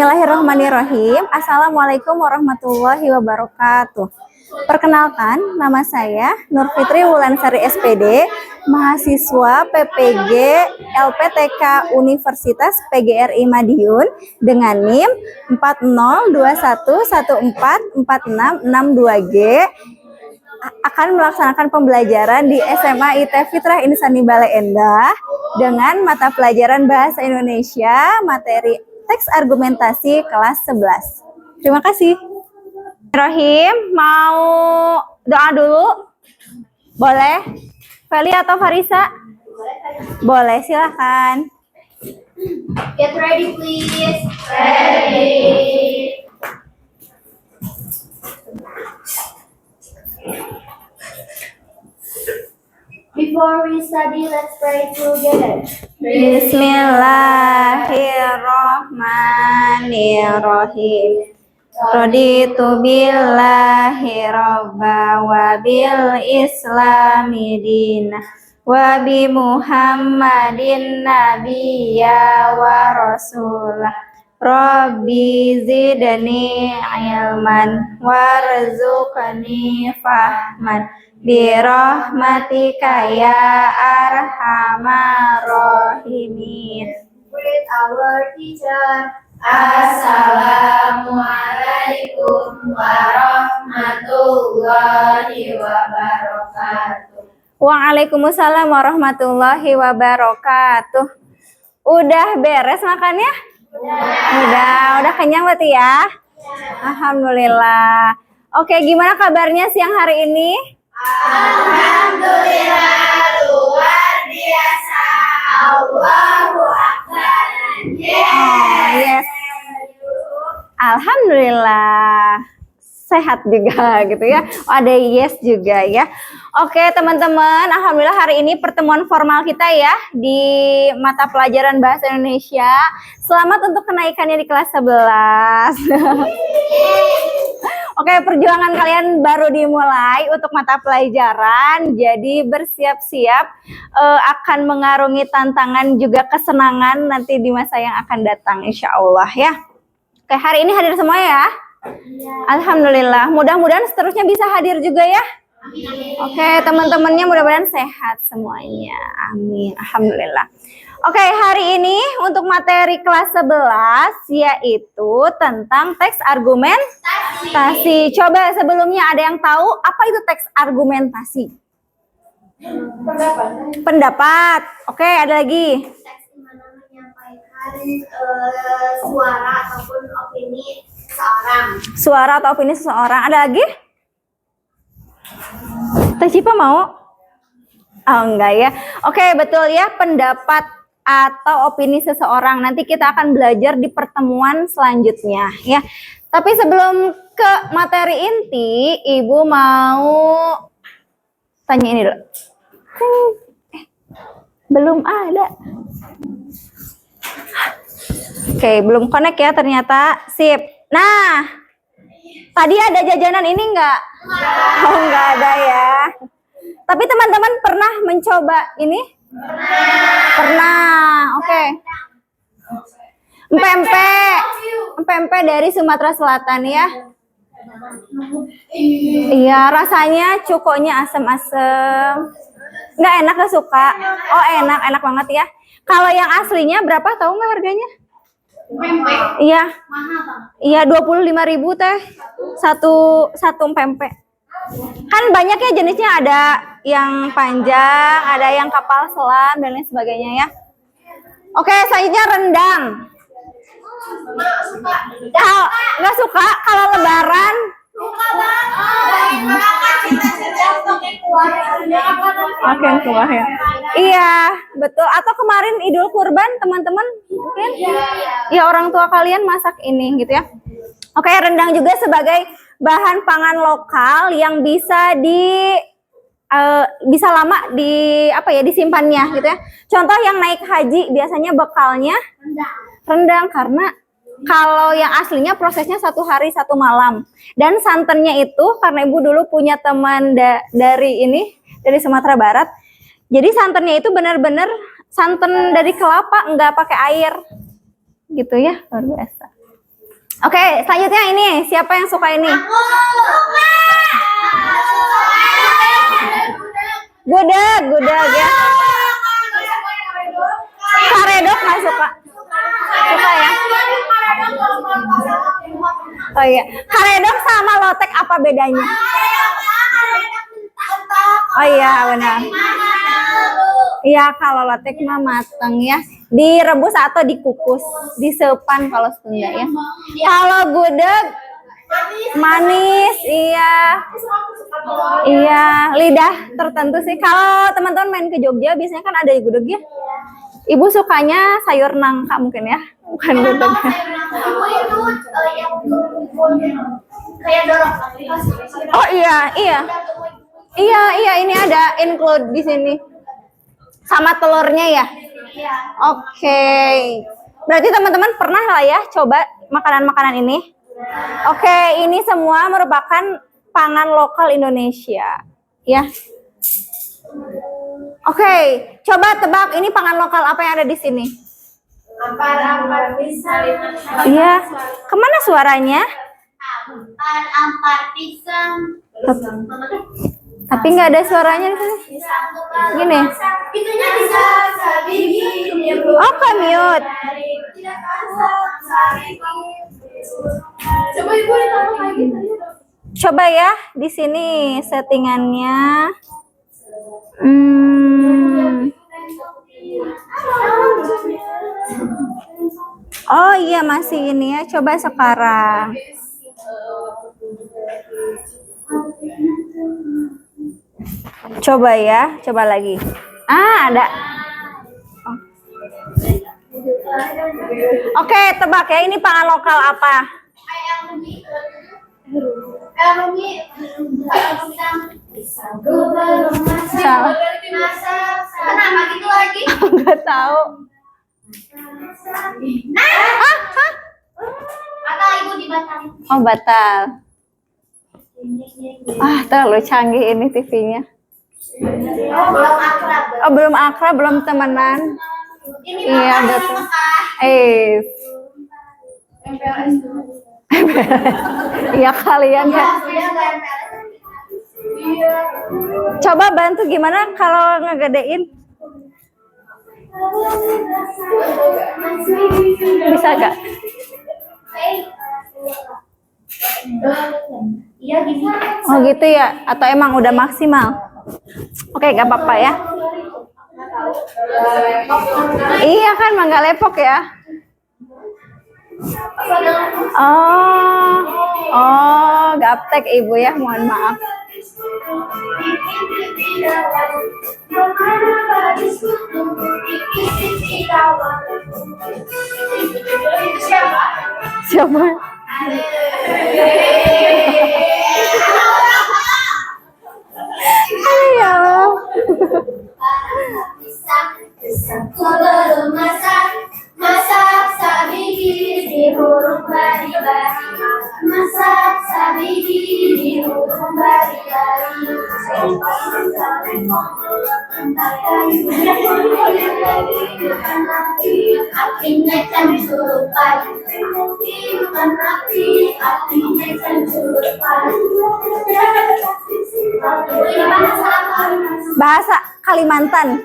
Bismillahirrahmanirrahim. Assalamualaikum warahmatullahi wabarakatuh. Perkenalkan, nama saya Nur Fitri Wulansari SPD, mahasiswa PPG LPTK Universitas PGRI Madiun dengan NIM 4021144662G akan melaksanakan pembelajaran di SMA IT Fitrah Insani Bale Endah dengan mata pelajaran Bahasa Indonesia, materi teks argumentasi kelas 11. Terima kasih. Rohim, mau doa dulu? Boleh? Feli atau Farisa? Boleh, silahkan. Get ready, please. Ready. Before we study, let's pray together. Bismillahirrahmanirrahim. Raditu billahi robba wa bil islami dina wa bi muhammadin nabiyya wa rasulah. Rabbi zidni ilman warzuqni fahman birahmatika ya arhamar rahimin. With our teacher. Assalamualaikum warahmatullahi wabarakatuh. Waalaikumsalam warahmatullahi wabarakatuh. Udah beres makannya? Udah kenyang berarti ya? Alhamdulillah. Oke, gimana kabarnya siang hari ini? Alhamdulillah, luar biasa. Allahu Akbar. Yes. Alhamdulillah. Sehat juga gitu ya. Ada yes juga ya. Oke teman-teman, alhamdulillah hari ini pertemuan formal kita ya di mata pelajaran Bahasa Indonesia. Selamat untuk kenaikannya di kelas 11. Oke, perjuangan kalian baru dimulai untuk mata pelajaran. Jadi bersiap-siap akan mengarungi tantangan juga kesenangan nanti di masa yang akan datang insya Allah ya. Oke, hari ini hadir semua ya. Alhamdulillah, mudah-mudahan seterusnya bisa hadir juga ya. Oke, teman-temannya mudah-mudahan sehat semuanya. Amin. Alhamdulillah. Oke, hari ini untuk materi kelas 11 yaitu tentang teks argumentasi. Coba sebelumnya ada yang tahu apa itu teks argumentasi? Pendapat. Oke, ada lagi. Teks di mana menyampaikan suara ataupun opini seseorang. Suara atau opini seseorang. Ada lagi? Teh Cipa mau? Oh enggak ya. Oke, betul ya, pendapat atau opini seseorang. Nanti kita akan belajar di pertemuan selanjutnya ya. Tapi sebelum ke materi inti, Ibu mau tanya ini dulu. Belum ada. Oke, belum connect ya ternyata. Sip. Nah, tadi ada jajanan ini enggak? Oh, enggak ada ya. Tapi teman-teman pernah mencoba ini? Pernah. Oke. Empek-empek dari Sumatera Selatan ya. Iya, rasanya cukonya asem-asem. Enggak enak, gak suka. Oh, enak banget ya. Kalau yang aslinya berapa tahu nggak harganya? Pempek. Iya. Mahal banget. Iya, 25.000 teh. Satu pempek. Kan banyak ya jenisnya, ada yang panjang, ada yang kapal selam dan lain sebagainya ya. Oke, selanjutnya rendang. Kalau nggak suka kalau lebaran? Oke, kuah ya. Iya, betul. Atau kemarin Idul Kurban teman-teman mungkin ya orang tua kalian masak ini gitu ya. Oke, rendang juga sebagai bahan pangan lokal yang bisa bisa lama disimpannya gitu ya. Contoh yang naik haji biasanya bekalnya rendang karena kalau yang aslinya prosesnya 1 hari 1 malam. Dan santannya itu karena Ibu dulu punya teman dari Sumatera Barat. Jadi santannya itu benar-benar santan dari kelapa, nggak pakai air. Gitu ya, luar biasa. Oke, selanjutnya ini siapa yang suka ini? Gudeg ya. Karedok nggak suka? Suka ya? Oh iya, karedok sama lotek apa bedanya? Oh iya benar. Iya, kalau lotek mah mateng ya. Direbus atau dikukus, disepan kalau Sunda ya. Kalau gudeg manis, iya. Iya, lidah tertentu sih. Kalau teman-teman main ke Jogja biasanya kan ada gudeg ya. Ibu sukanya sayur nangka mungkin ya, bukan gudeg. Oh iya. Iya, ini ada include di sini. Sama telurnya ya. Oke. Berarti teman-teman pernah lah ya coba makanan-makanan ini. Oke, ini semua merupakan pangan lokal Indonesia, ya. Oke, coba tebak ini pangan lokal apa yang ada di sini? Ampar pisang. Iya, kemana suaranya? Ampar pisang. Tapi nggak ada suaranya di sini. Gini. Itunya bisa gini. Oh, mute. Coba ibu ditambah kayak gitu. Coba ya di sini settingannya. Oh iya masih ini ya. Coba sekarang. Coba ya, coba lagi. Ada. Oke, tebak ya ini pangan lokal apa? Salah. Kenapa gitu lagi? Nggak tahu. Atau ibu dibatalin? Oh batal. Terlalu canggih ini TV-nya. Belum akrab. Oh belum akrab, belum temenan. Ini Iya betul. Iya kalian ya. Coba bantu gimana kalau ngegedein? Bisa gak? Iya gini. Oh gitu ya? Atau emang udah maksimal? Oke, gak apa-apa ya. Iya kan Mangga Lepok ya? Gaptek ibu ya, mohon maaf. Siapa? Ayo. Sebelum masak sabidi di huruf bari-bari. Masak sabidi di huruf bari-bari. Apinya kan surupan. Apinya kan surupan. Bahasa Kalimantan.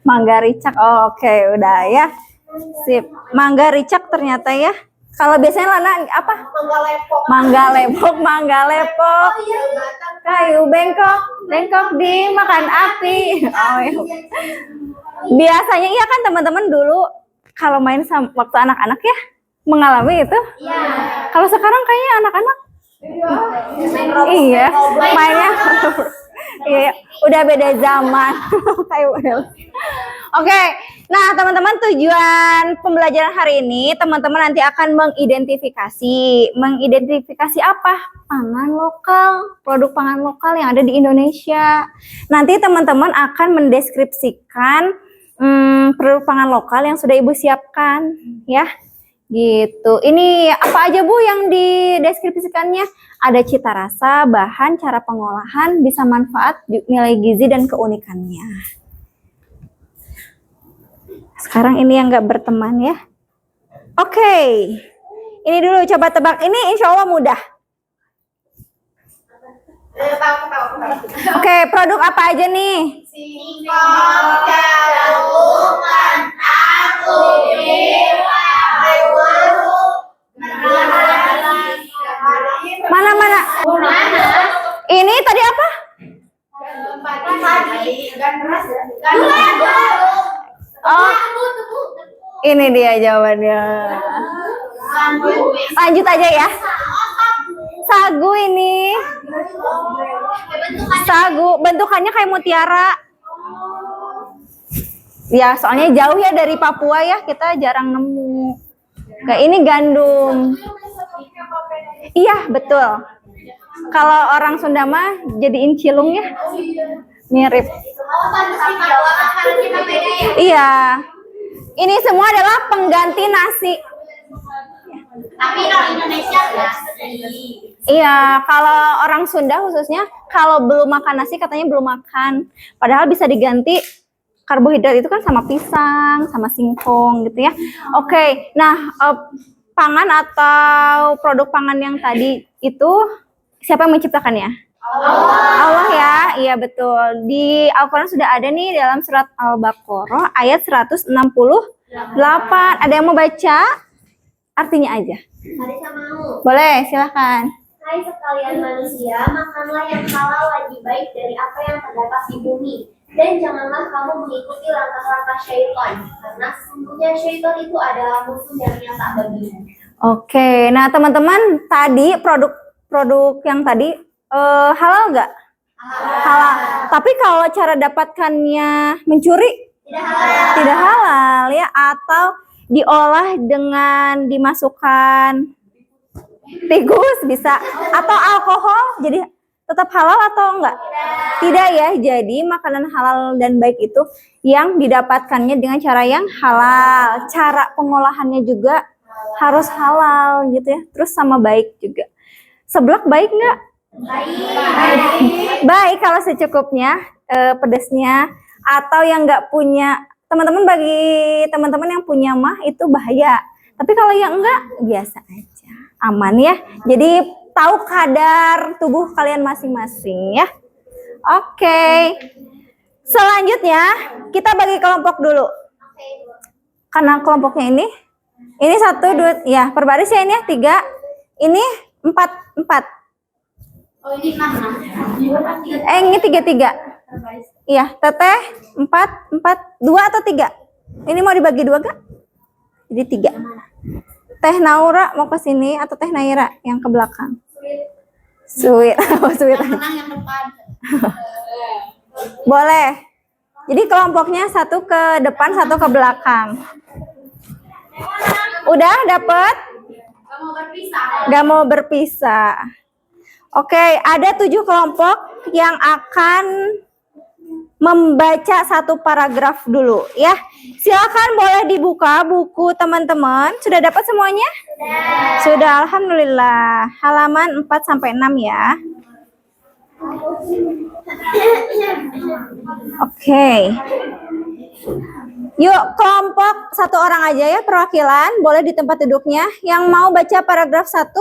Mangga Ricak. Oh, oke, udah ya. Sip. Mangga Ricak ternyata ya. Kalau biasanya Lana apa? Mangga lepok. Kayu bengkok dimakan api. Oh iya. Biasanya iya kan teman-teman dulu kalau main waktu anak-anak ya mengalami itu. Iya. Kalau sekarang kayaknya anak-anak iya mainnya iya udah beda zaman. Oke, nah teman-teman tujuan pembelajaran hari ini teman-teman nanti akan mengidentifikasi apa? Pangan lokal, produk pangan lokal yang ada di Indonesia. Nanti teman-teman akan mendeskripsikan produk pangan lokal yang sudah Ibu siapkan ya. Gitu. Ini apa aja Bu yang dideskripsikannya? Ada cita rasa, bahan, cara pengolahan, bisa manfaat, nilai gizi dan keunikannya. Sekarang ini yang nggak berteman ya. Oke. Ini dulu coba tebak. Ini insya Allah mudah. Oke, produk apa aja nih? Mana? Ini tadi apa? Oh, ini dia jawabannya. Lanjut aja ya. Sagu ini. Sagu, bentukannya kayak mutiara. Ya, soalnya jauh ya dari Papua ya, kita jarang nemu. Kayak ini gandum. Iya, betul. Kalau orang Sunda mah jadiin cilung ya. Mirip. Iya. Ini semua adalah pengganti nasi. Tapi kalau Indonesia enggak. Iya, kalau orang Sunda khususnya kalau belum makan nasi katanya belum makan. Padahal bisa diganti karbohidrat itu kan sama pisang, sama singkong gitu ya. Oke, nah pangan atau produk pangan yang tadi itu siapa yang menciptakannya? Allah ya, iya betul. Di Al-Quran sudah ada nih dalam surat Al-Baqarah ayat 168. Ada yang mau baca? Artinya aja. Marisa mau. Boleh, silahkan. Hai sekalian manusia, makanlah yang halal lagi baik dari apa yang terdapat di bumi. Dan janganlah kamu mengikuti langkah-langkah syaitan, karena sesungguhnya syaitan itu adalah musuh yang nyata bagimu. Oke, nah teman-teman tadi produk yang tadi halal nggak? Halal. Tapi kalau cara dapatkannya mencuri? Tidak halal ya, atau diolah dengan dimasukkan tikus bisa, atau alkohol jadi tetap halal atau enggak? Tidak ya, jadi makanan halal dan baik itu yang didapatkannya dengan cara yang halal, cara pengolahannya juga harus halal gitu ya, terus sama baik juga. Seblak baik nggak? Baik kalau secukupnya, pedasnya, atau yang nggak punya, teman-teman bagi teman-teman yang punya mah itu bahaya. Tapi kalau yang enggak, biasa aja, aman ya. Jadi tahu kadar tubuh kalian masing-masing ya. Oke. Selanjutnya kita bagi kelompok dulu. Karena kelompoknya ini 1, 2, ya per baris ya ini ya 3, ini 4. Oh ini 6. Ini 3. Iya, teteh 4, 2 atau 3? Ini mau dibagi 2 gak? Jadi 3. Teh Naura mau ke sini atau Teh Naira yang ke belakang? Sweet. Oh, sweet. Yang depan. Boleh. Jadi kelompoknya 1 ke depan, 1 ke belakang. Udah dapet? Gak mau berpisah. Oke, ada 7 kelompok yang akan membaca 1 paragraf dulu ya. Silakan boleh dibuka buku teman-teman. Sudah dapat semuanya? Sudah, alhamdulillah. Halaman 4 sampai 6 ya. Oke. Yuk, kelompok 1 orang aja ya, perwakilan. Boleh di tempat duduknya. Yang mau baca paragraf 1?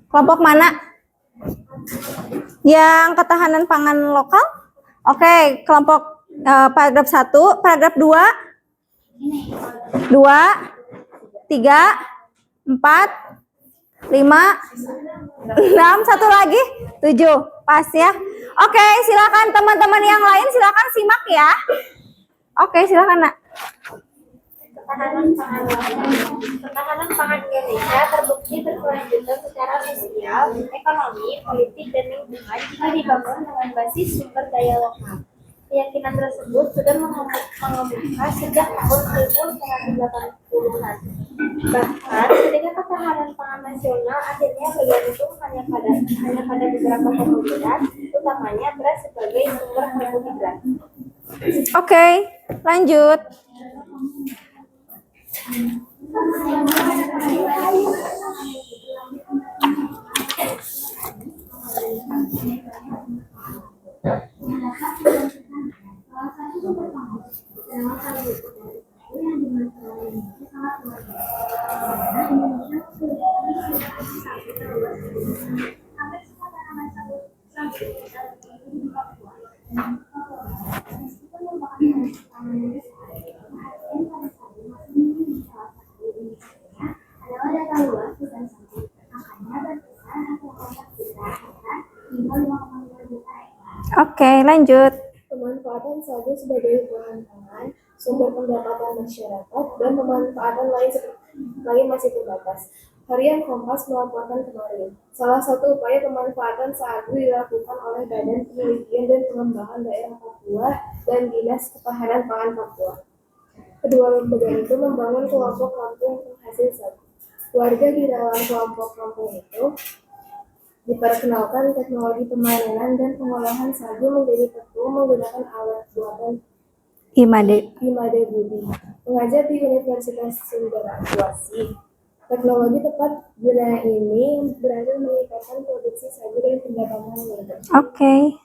Kelompok mana? Yang ketahanan pangan lokal? Oke, kelompok paragraf 1, paragraf 2, 3, 4, 5, 6, 1 lagi, 7, pas ya. Oke, silakan teman-teman yang lain, silakan simak ya. Oke, silakan nak. Ketahanan pangan Indonesia terbukti berkelanjutan secara sosial, ekonomi, politik, dan lingkungan jika dibangun dengan basis sumber daya lokal. Keyakinan tersebut sudah mengemuka sejak tahun 1980-an. Bahkan ketika ketahanan pangan nasional akhirnya bergantung hanya pada beberapa komoditas, utamanya beras sebagai sumber karbohidrat. Oke, lanjut. Oke, lanjut. Pemanfaatan sagu sebagai bahan pangan, sumber pendapatan masyarakat, dan pemanfaatan lain masih terbatas. Harian Kompas melaporkan kemarin, salah satu upaya pemanfaatan sagu dilakukan oleh Badan Penelitian dan Pengembangan Daerah Papua dan Dinas Ketahanan Pangan Papua. Kedua lembaga itu membangun kelompok kampung penghasil sagu. Warga di dalam kelompok kampung itu diperkenalkan teknologi pemanenan dan pengolahan sagu menjadi tepung menggunakan alat buatan Imade. Budi. Mengajar di Universitas Sumberwasi. Teknologi tepat guna ini berhasil meningkatkan produksi sagu dan pendapatan warga. Oke.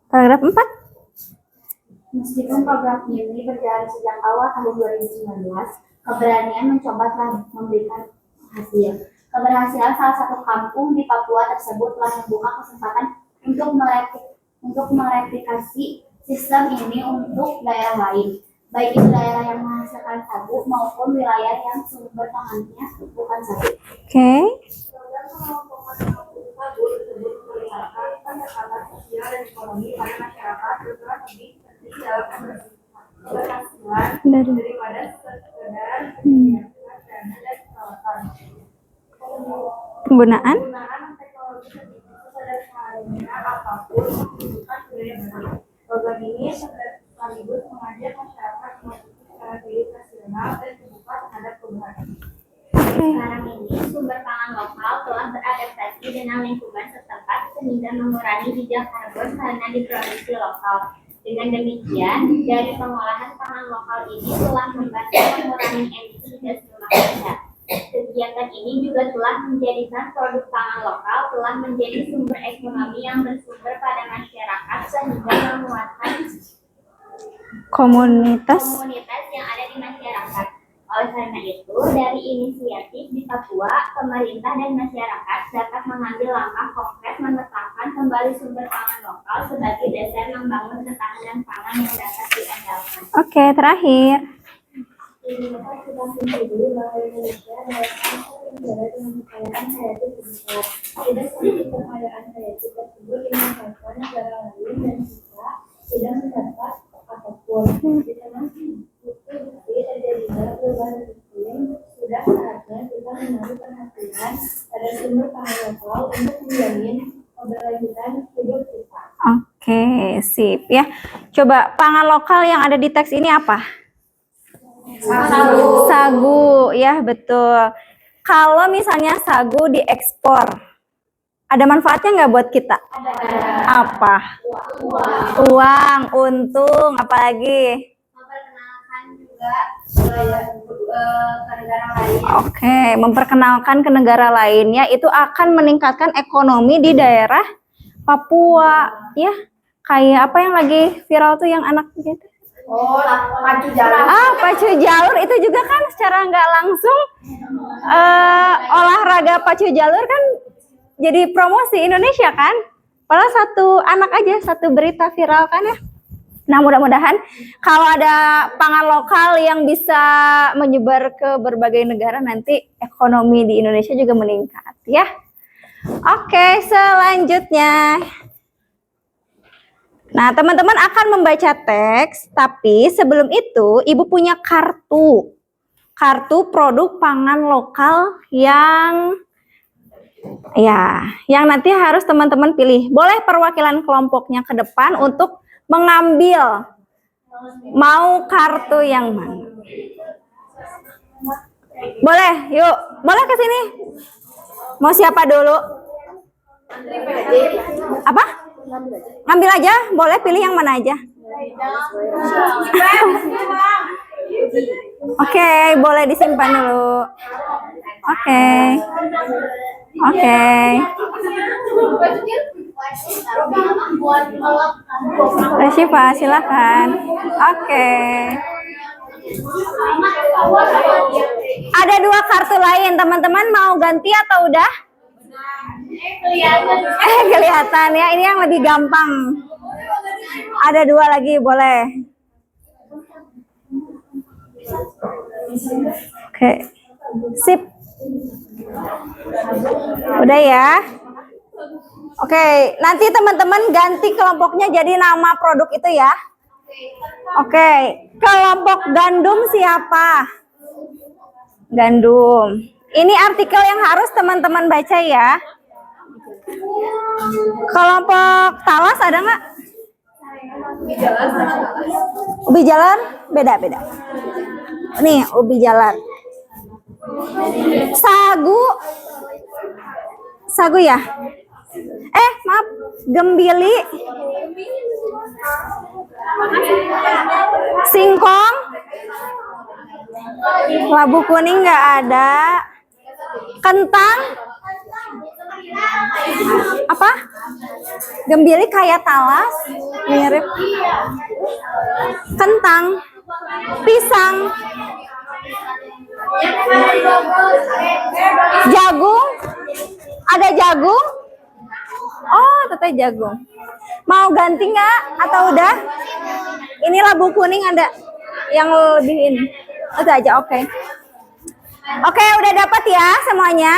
Paragraf 4. Meskipun program ini berjalan sejak awal tahun 2019, keberanian mencoba telah memberikan hasil. Keberhasilan salah satu kampung di Papua tersebut telah membuka kesempatan untuk mereplikasi sistem ini untuk daerah lain, baik itu daerah yang menghasilkan sagu maupun wilayah yang sumber pangannya bukan sagu. Oke. Program pengelompokan kampung sagu tersebut melihatkan pendekatan sosial dan ekonomi pada masyarakat berperan lebih penting dalam keberhasilan daripada sekedar menyiapkan dana dan peralatan. Penggunaan Teknologi sesederhana apapun membutuhkan biaya besar. Program ini sekaligus mengajak masyarakat memiliki cara hidup rasional dan terbuka terhadap perubahan. Sekarang ini sumber pangan lokal telah beradaptasi dengan lingkungan setempat sehingga mengurangi jejak karbon karena diproduksi lokal. Dengan demikian, dari pengolahan pangan lokal ini telah membantu mengurangi emisi gas rumah kaca. Kegiatan ini juga telah menjadikan produk pangan lokal telah menjadi sumber ekonomi yang bersumber pada masyarakat sehingga menguatkan komunitas. yang ada di masyarakat. Oleh karena itu, dari inisiatif di Papua, pemerintah dan masyarakat dapat mengambil langkah konkret menetapkan kembali sumber pangan lokal sebagai dasar membangun ketahanan pangan yang dapat diandalkan. Oke, terakhir. Indonesia sudah menjadi bahwa Indonesia adalah negara dengan kekayaan hayati terbesar. Tidak sedikit kekayaan hayati tersebut dimanfaatkan negara lain dan kita tidak mendapat apapun. Di tengah bukti terjadinya perubahan iklim, sudah saatnya kita menaruh perhatian pada sumber pangan lokal untuk menjamin keberlanjutan hidup kita. Oke, sip ya. Coba pangan lokal yang ada di teks ini apa? Sagu, ya betul. Kalau misalnya sagu diekspor, ada manfaatnya nggak buat kita? Apa? Uang, untung, apalagi? Memperkenalkan juga ke negara lain. Oke, memperkenalkan ke negara lainnya itu akan meningkatkan ekonomi di daerah Papua, ya. Kayak apa yang lagi viral tuh yang anak gitu? Oh, pacu jalur. Pacu jalur itu juga kan secara nggak langsung olahraga pacu jalur kan jadi promosi Indonesia kan. Padahal satu anak aja, satu berita viral kan ya. Nah mudah-mudahan kalau ada pangan lokal yang bisa menyebar ke berbagai negara nanti ekonomi di Indonesia juga meningkat ya. Oke, selanjutnya. Nah, teman-teman akan membaca teks, tapi sebelum itu Ibu punya kartu. Kartu produk pangan lokal yang nanti harus teman-teman pilih. Boleh perwakilan kelompoknya ke depan untuk mengambil. Mau kartu yang mana? Boleh, yuk. Boleh ke sini. Mau siapa dulu? Apa? Ngambil aja, boleh pilih yang mana aja. Oke, boleh disimpan dulu. Oke. Oke. Syifa, silakan. Oke. Ada 2 kartu lain, teman-teman mau ganti atau udah? Kelihatan ya, ini yang lebih gampang. Ada 2 lagi, boleh. Oke. Sip. Udah ya. Oke, nanti teman-teman ganti kelompoknya jadi nama produk itu ya. Oke, kelompok gandum siapa? Gandum. Ini artikel yang harus teman-teman baca ya. Kelompok talas ada nggak? Ubi jalar? Beda-beda. Nih, ubi jalar. Sagu. Sagu ya? Maaf, gembili. Singkong. Labu kuning nggak ada. Kentang. Apa? Gembili kayak talas, mirip. Kentang. Pisang. Jagung. Ada jagung? Oh, teteh jagung. Mau ganti nggak? Atau udah? Ini labu kuning ada yang lebih ini. Itu aja, oke. Oke, udah dapat ya semuanya?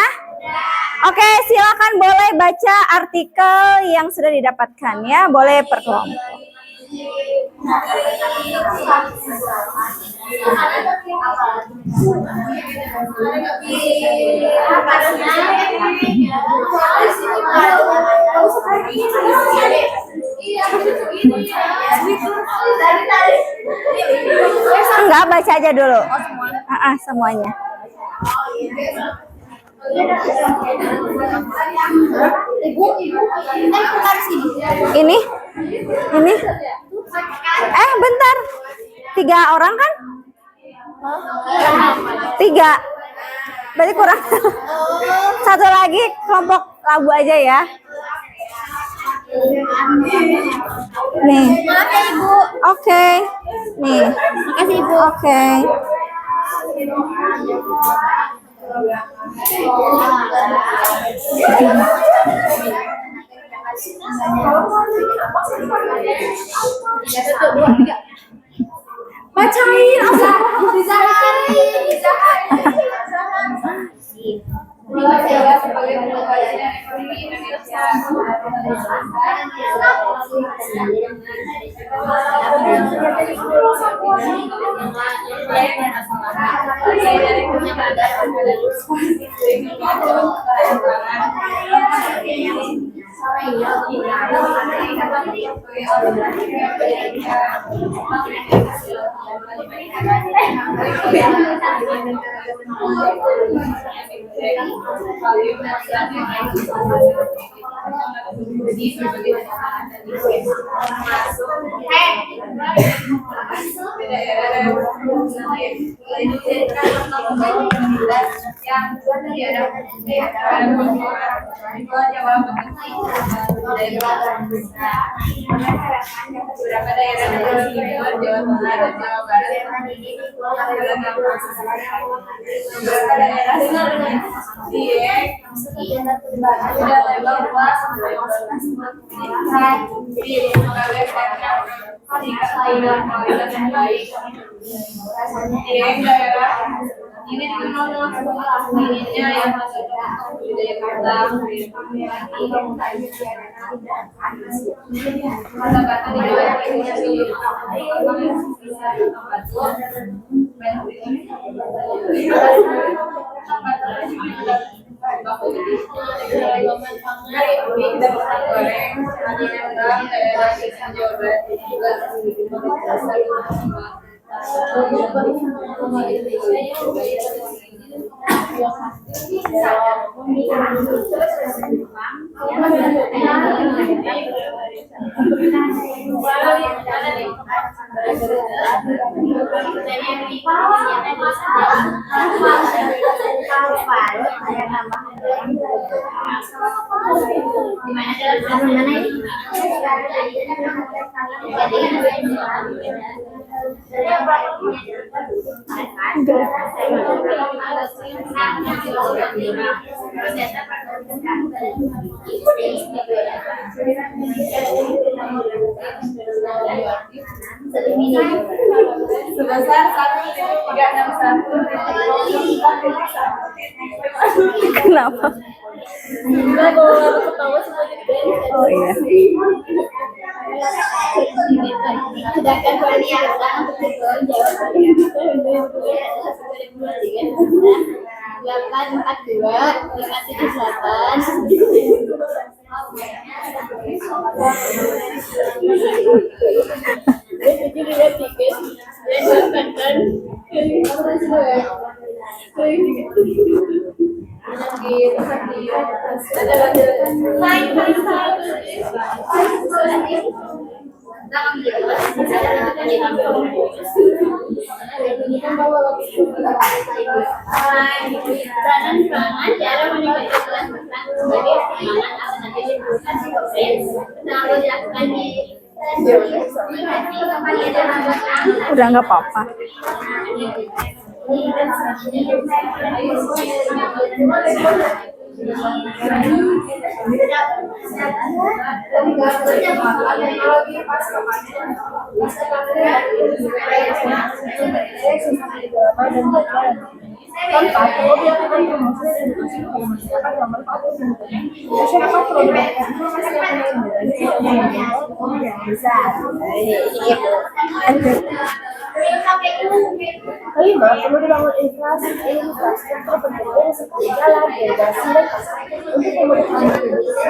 Oke, silakan boleh baca artikel yang sudah didapatkan ya. Boleh per kelompok. Enggak, baca aja dulu. Semuanya. Ini? Bentar. 3 orang kan? 3. Berarti kurang. 1 lagi kelompok labu aja ya. Nih. Maaf ya Ibu. Oke. Nih. Makasih Ibu. Oke. Bacain apa? Ini dikenal dengan sebuah ininya yang masuk dalam budaya Padang. Kata-kata di bawah ini Sebesar 1,361. Kenapa? Enggak, kalau ketawa semuanya diberes. Oh iya. Sedangkan kalau diarahkan untuk tujuan jawab 2. Udah nggak apa-apa. Kelima, perlu dibangun infrastruktur penting seperti jalan, irigasi, dan pasar untuk memudahkan distribusi.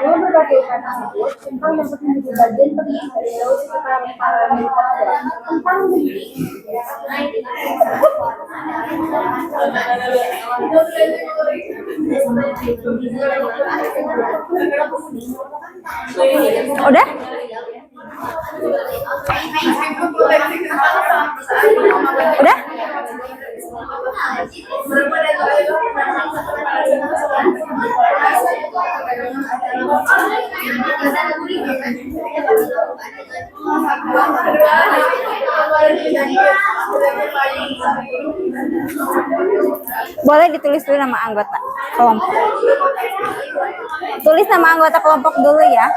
Dengan berbagai upaya tersebut, Kempang dapat menjadi bagian penting dari solusi kekayaan para militer dalam Kempang Negeri. Udah? Udah? Boleh ditulis dulu nama anggota kelompok. Tulis nama anggota kelompok dulu ya.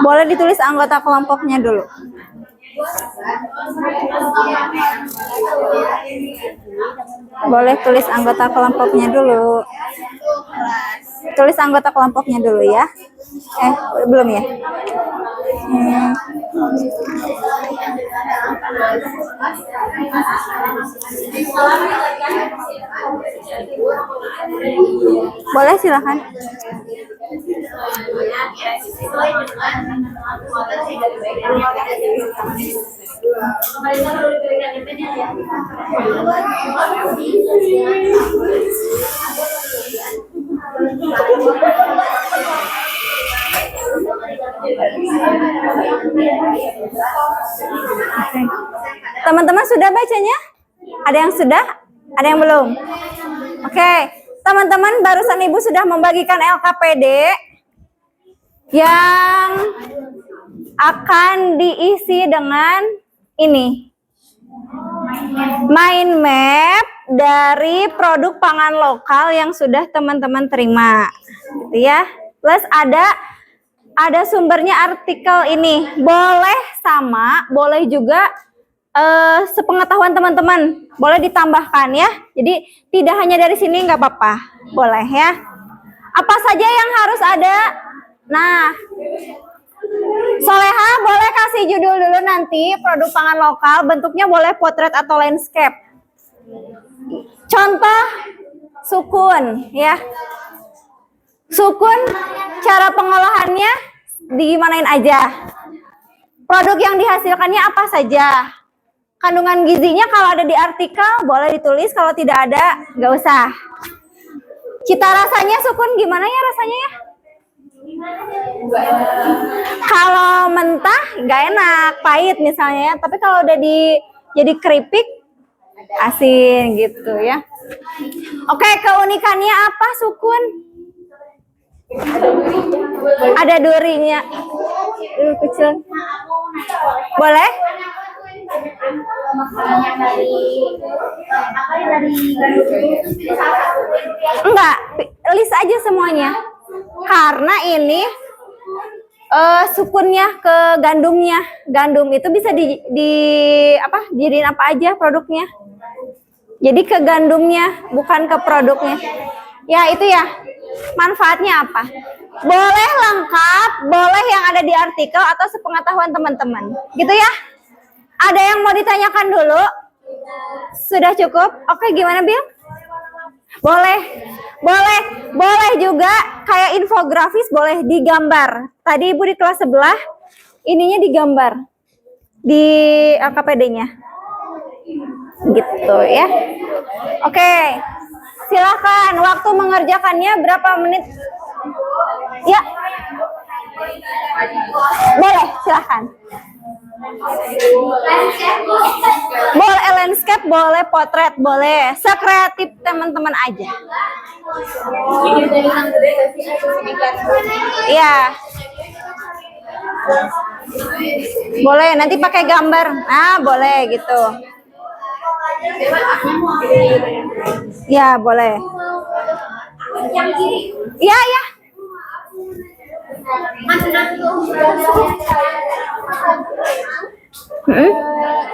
Boleh ditulis anggota kelompoknya dulu. Boleh tulis anggota kelompoknya dulu. Tulis anggota kelompoknya dulu ya. Belum ya? Boleh, silakan. Teman-teman sudah bacanya? Ada yang sudah? Ada yang belum? Oke, teman-teman, barusan Ibu sudah membagikan LKPD yang akan diisi dengan ini. Mind map dari produk pangan lokal yang sudah teman-teman terima. Gitu ya. Plus ada sumbernya artikel ini. Boleh sama, boleh juga sepengetahuan teman-teman. Boleh ditambahkan ya. Jadi tidak hanya dari sini, nggak apa-apa. Boleh ya. Apa saja yang harus ada? Nah, Soleha boleh kasih judul dulu nanti produk pangan lokal. Bentuknya boleh potret atau landscape. Contoh sukun ya. Sukun cara pengolahannya digimanain aja. Produk yang dihasilkannya apa saja? Kandungan gizinya kalau ada di artikel boleh ditulis, kalau tidak ada nggak usah. Cita rasanya Sukun gimana ya rasanya ya? Kalau mentah nggak enak, pahit misalnya ya. Tapi kalau udah jadi keripik asin gitu ya. Oke, keunikannya apa Sukun? Ada durinya. Kecil. Boleh? Enggak, list aja semuanya. Karena ini sukunnya ke gandumnya. Gandum itu bisa jadiin apa aja produknya. Jadi ke gandumnya, bukan ke produknya. Ya, itu ya. Manfaatnya apa? Boleh lengkap, boleh yang ada di artikel atau sepengetahuan teman-teman. Gitu ya? Ada yang mau ditanyakan dulu? Sudah cukup? Oke, gimana Bill? Boleh. Boleh juga kayak infografis boleh digambar. Tadi Ibu di kelas sebelah, ininya digambar di LKPD-nya. Gitu ya. Oke. Silakan, waktu mengerjakannya berapa menit? Ya. Boleh, silakan. Boleh landscape, boleh potret, boleh. Sekreatif teman-teman aja. Iya. Boleh, nanti pakai gambar. Nah, boleh gitu. Ya, boleh. Iya, ya.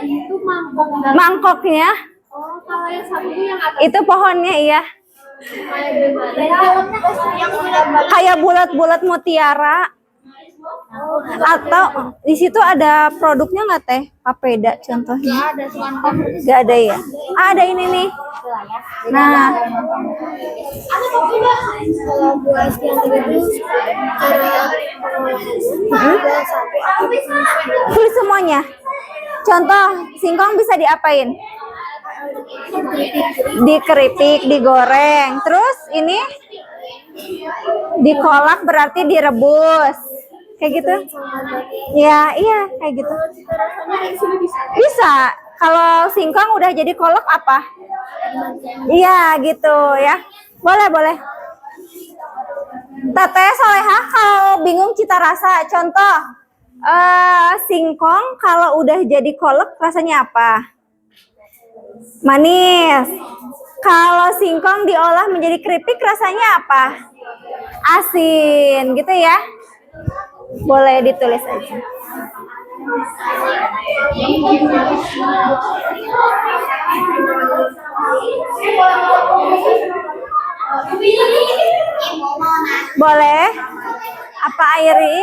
Itu mangkok. Mangkoknya. Oh, kalau yang satu yang atas Itu pohonnya iya. kayak Kayak bulat-bulat mutiara. Atau di situ ada produknya nggak Teh? Papeda contohnya. ada mangkok. Nggak ada ya? Ada ini nih. Nah, Ada papeda. Kalau buat yang itu cara buat satu aku bisa tulis semuanya. Contoh, singkong bisa diapain? Dikeripik, digoreng. Terus ini dikolak berarti direbus. Kayak gitu. Ya, iya, kayak gitu. Bisa. Kalau singkong udah jadi kolak apa? Iya, gitu ya. Boleh. Teteh Soleha kalau bingung cita rasa, contoh singkong kalau udah jadi kolak rasanya apa? Manis. Kalau singkong diolah menjadi keripik rasanya apa? Asin, gitu ya. Boleh ditulis aja. Boleh. Apa Airi?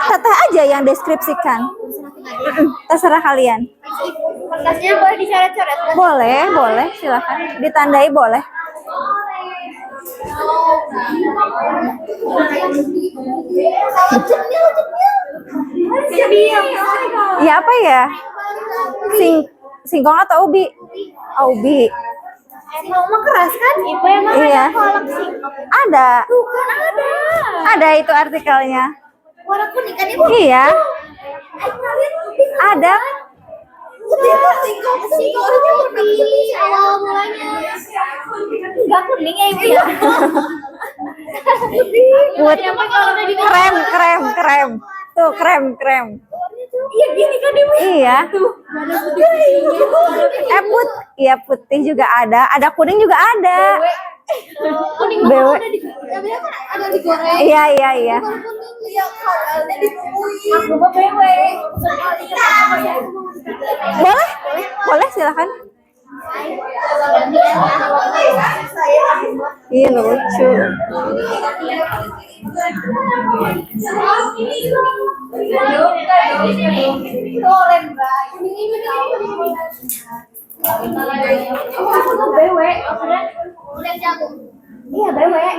Teteh aja yang deskripsikan. Terserah kalian. kertasnya boleh dicoret-coret. Boleh, silakan. Ditandai boleh. Ya apa ya? Singkong atau ubi? Oh, ubi. Emang mah keras kan? Ibu emang Iya. ada kolak singkong. Ada. Tuh kan ada. Ada itu artikelnya. Warna kuning kan ibu? Iya. Ada. Singkongnya warna kuning awal mulanya. Enggak kuning ya ibu ya? Krem. Tuh krem. Iya gini kan ibu? Iya. Iya putih juga ada kuning juga ada. Kuning BW. mah ada digoreng. Iya. Kuning yang awalnya ditungguin. Aku mah BW. Boleh silakan. Iya lucu. Iya, bebek.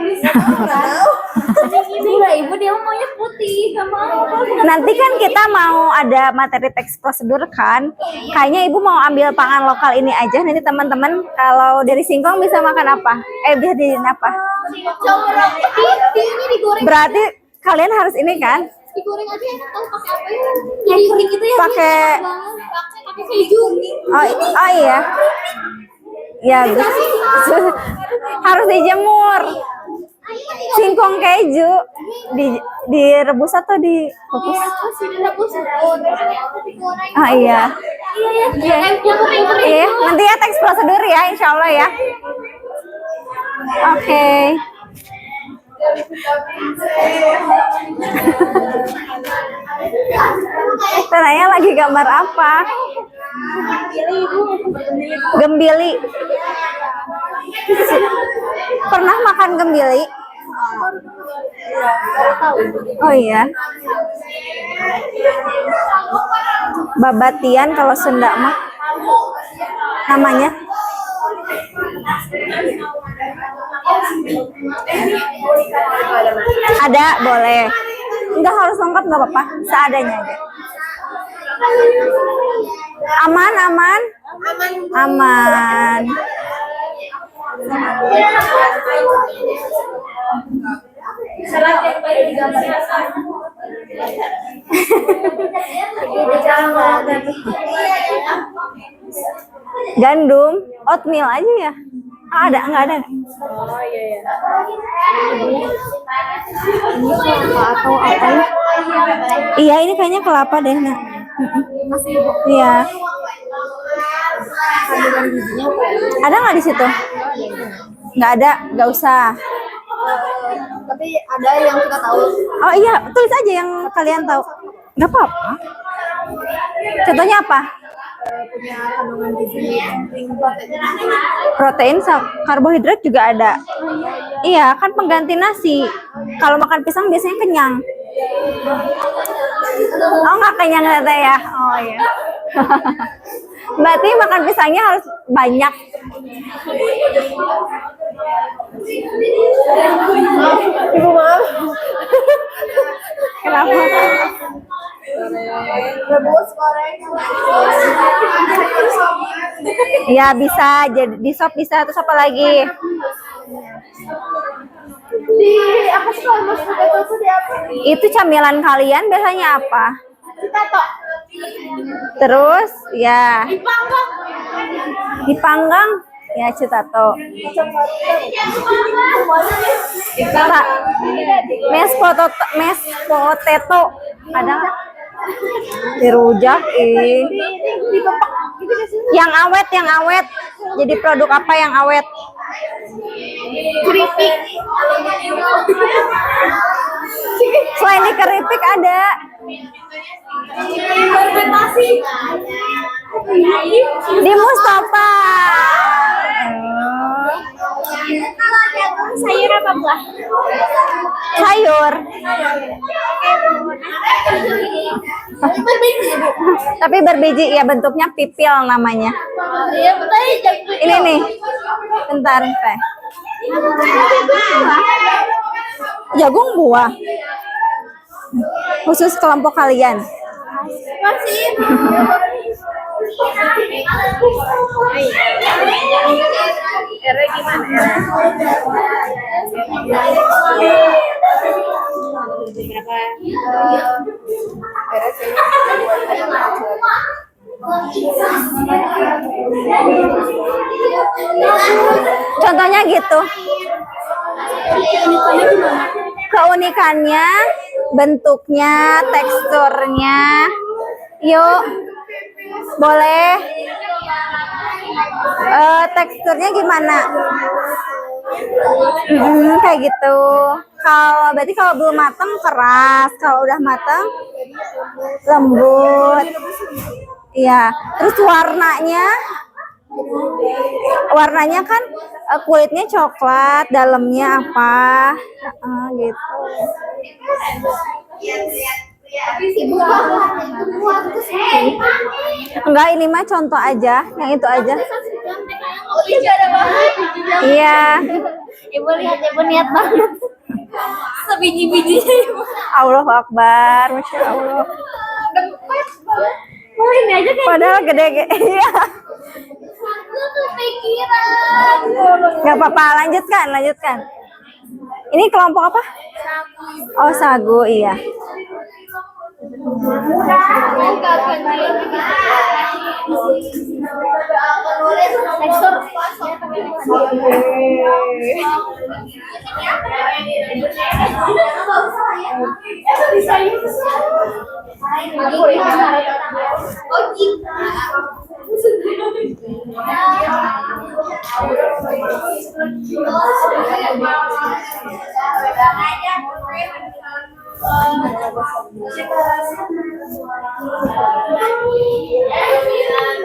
Ibu dia maunya putih, nggak mau. Nanti kan kita mau ada materi teks prosedur kan. Kayaknya ibu mau ambil pangan lokal ini aja. Nanti teman-teman kalau dari singkong bisa makan apa? Bisa dijadiin apa? Ini digoreng. Berarti kalian harus ini kan? Digoreng aja enak kalau pakai apa ya? Yang kering itu ya. Pakai Pakai keju. oh iya. Ya, harus dijemur. Singkong keju direbus atau dikukus? Oh iya. Iya, nanti ya teks prosedur ya, insya Allah ya. Oke. Tanya lagi gambar apa? Gembili. Pernah makan gembili? Oh iya. Babatian kalau Sunda mah namanya. Ada, boleh. Enggak harus lengkap, nggak apa-apa. Seadanya aja. Aman, aman. Aman. Gandum, oatmeal aja ya. Ada, enggak ada. Oh iya. Atau apa ya? Iya, ini kayaknya kelapa deh, Nak. Iya. Ada nggak di situ? Nggak ada, nggak usah. Tapi ada yang kita tahu. Oh iya, tulis aja yang kalian tahu. Nggak apa-apa. Contohnya apa? Punya kandungan gizi penting Protein, karbohidrat juga ada. Iya, kan pengganti nasi. Kalau makan pisang biasanya kenyang. Oh, nggak kenyang ternyata ya? Oh iya. Berarti makan pisangnya harus banyak. Ibu maaf. Kenapa? Rebus goreng. Ya bisa, jadi di sop bisa. Terus apa lagi? Di apa sih kalau mas potato itu di apa? Itu camilan kalian biasanya apa? Potato. Terus ya Dipanggang. dipanggang ya citato. Mashed potato ada nggak? Dirujak yang awet. Jadi produk apa yang awet? Keripik. Selain di keripik ada Fermentasi. di Mustafa. Kalau jagung sayur apa buah? Sayur. Berbeda ya, Bu? Tapi berbiji ya, bentuknya pipil namanya. Iya, betul ya, jagung. Ini nih. Bentar, Teh. Jagung buah. Khusus kelompok kalian. Masih. Era gimana? Contohnya gitu. Keunikannya, bentuknya, teksturnya. Yuk, boleh. Teksturnya gimana? Kayak gitu. Berarti kalau belum matang keras, kalau udah matang lembut. Iya. Terus warnanya kan kulitnya coklat, dalamnya apa? Gitu. Enggak, ini mah contoh aja, yang itu aja. Iya. Ibu lihat, ibu niat banget. Sebiji-bijinya ibu. Allahu Akbar, Masya Allah. Dempet banget. Oh ini aja kayak Padahal gede-gede. Iya. aku kepikiran. Nggak apa-apa, lanjutkan, lanjutkan. Ini kelompok apa? Oh, sagu, iya.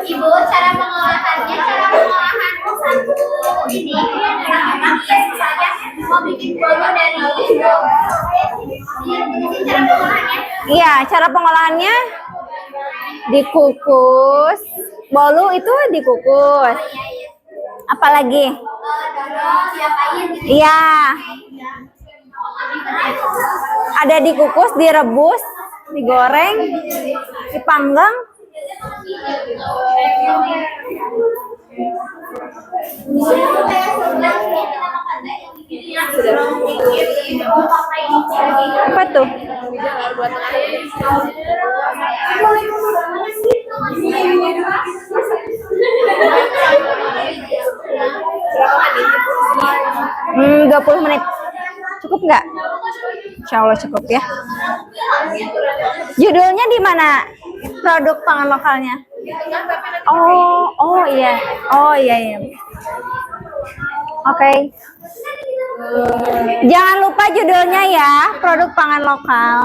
Ibu, cara pengolahan satu ini saya mau bikin bolu dari itu. Cara pengolahannya Iya, cara pengolahannya dikukus. Bolu itu dikukus. Apalagi? diapain gitu. Iya. Ada dikukus, direbus, digoreng, dipanggang. Apa tuh? Hmm, 20 menit. Cukup nggak? Insya Allah cukup ya. Judulnya di mana? Produk pangan lokalnya. Oh iya. Oh iya. Oke. Jangan lupa judulnya ya, produk pangan lokal.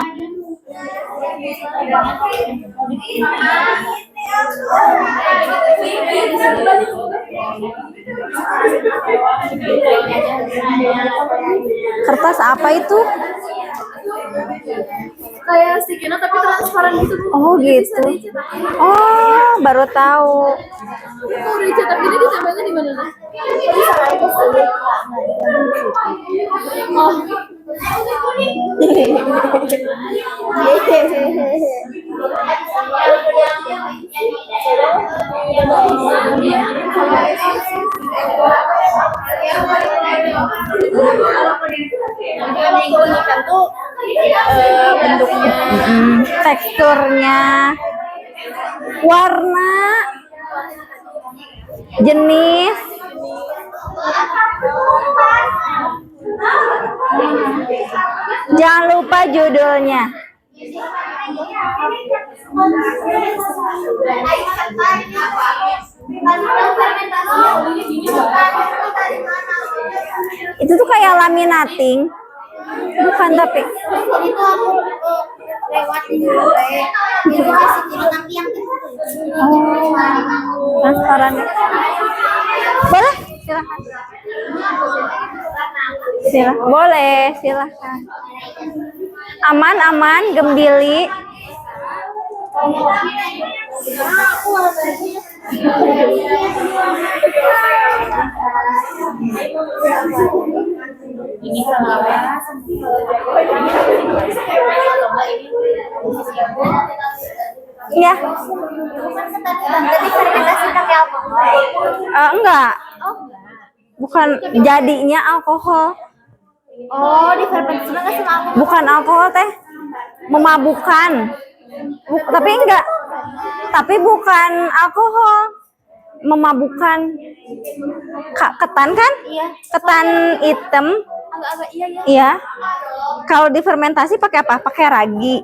Kertas apa itu? Kayak stikino tapi transparan gitu Bu. Oh gitu. Oh, baru tahu. Kalau dicetak gini ditambahinnya di mana nih? Oh. Bentuknya, Teksturnya, warna, jenis. Jangan lupa judulnya. Itu tuh kayak laminating. Bukan tapi. Jadi tuh aku lewatin dulu kayak jadi kasih jadi nanti yang Transparan. Boleh? Silakan. Boleh, silakan. Aman, Gembili. Iya. Tadi fermentasi pakai alkohol. Enggak. Bukan jadinya alkohol. Oh, di fermentasi nggak sama alkohol. Bukan alkohol teh. Memabukkan. Tapi enggak. Tapi bukan alkohol. Memabukkan. Ketan kan? Iya. Ketan hitam. Agak-agak iya. Iya. Kalau difermentasi pakai apa? Pakai ragi.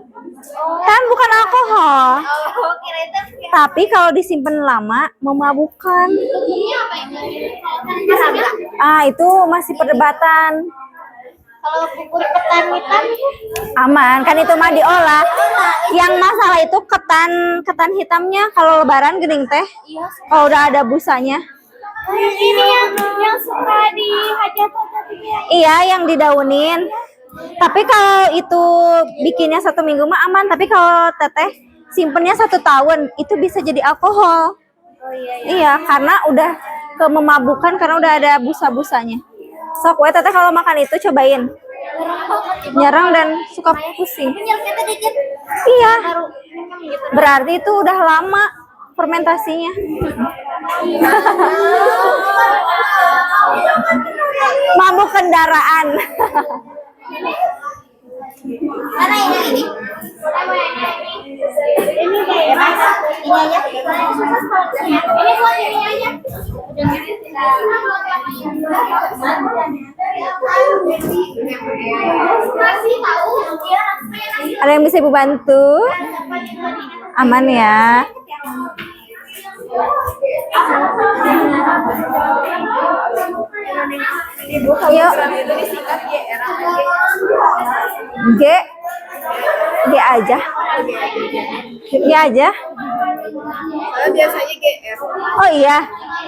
Kan bukan alkohol. Oh, kira itu. Tapi kalau disimpan lama memabukkan. Ini apa ini? Itu masih perdebatan. Kalau bubur ketan hitam Aman, kan itu mah diolah. Yang masalah itu ketan hitamnya kalau lebaran gening teh. iya. Kalau udah ada busanya. Ini yang suka dihajat-hajat ini. Iya, yang didaunin. Tapi kalau itu bikinnya 1 minggu mah aman. Tapi kalau teteh simpennya 1 tahun, itu bisa jadi alkohol. Oh iya. Iya, karena udah ke memabukan karena udah ada busa-busanya. Sok we teteh kalau makan itu cobain. Nyerang dan suka pusing. Penyelkitnya dikit. Iya. Baru gitu. Berarti itu udah lama fermentasinya. Mabuk kendaraan. Mana ini? Ini daerah. Ini aja. Ini buat ini aja. Masih tahu? Ada yang bisa ibu bantu? Aman ya. Ibu kalau Yuk. misalnya itu disingkat GR apa G? G aja. G aja. Soalnya biasanya GR. Oh iya.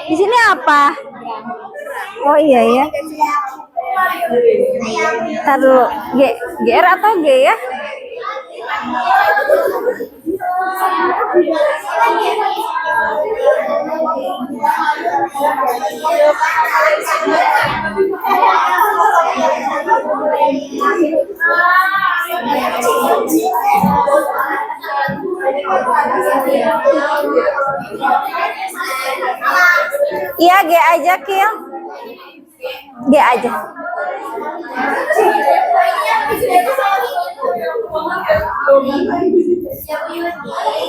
Di sini apa? Oh iya ya. Ntar dulu. GR atau G ya? Iya, G aja, Kil. G aja.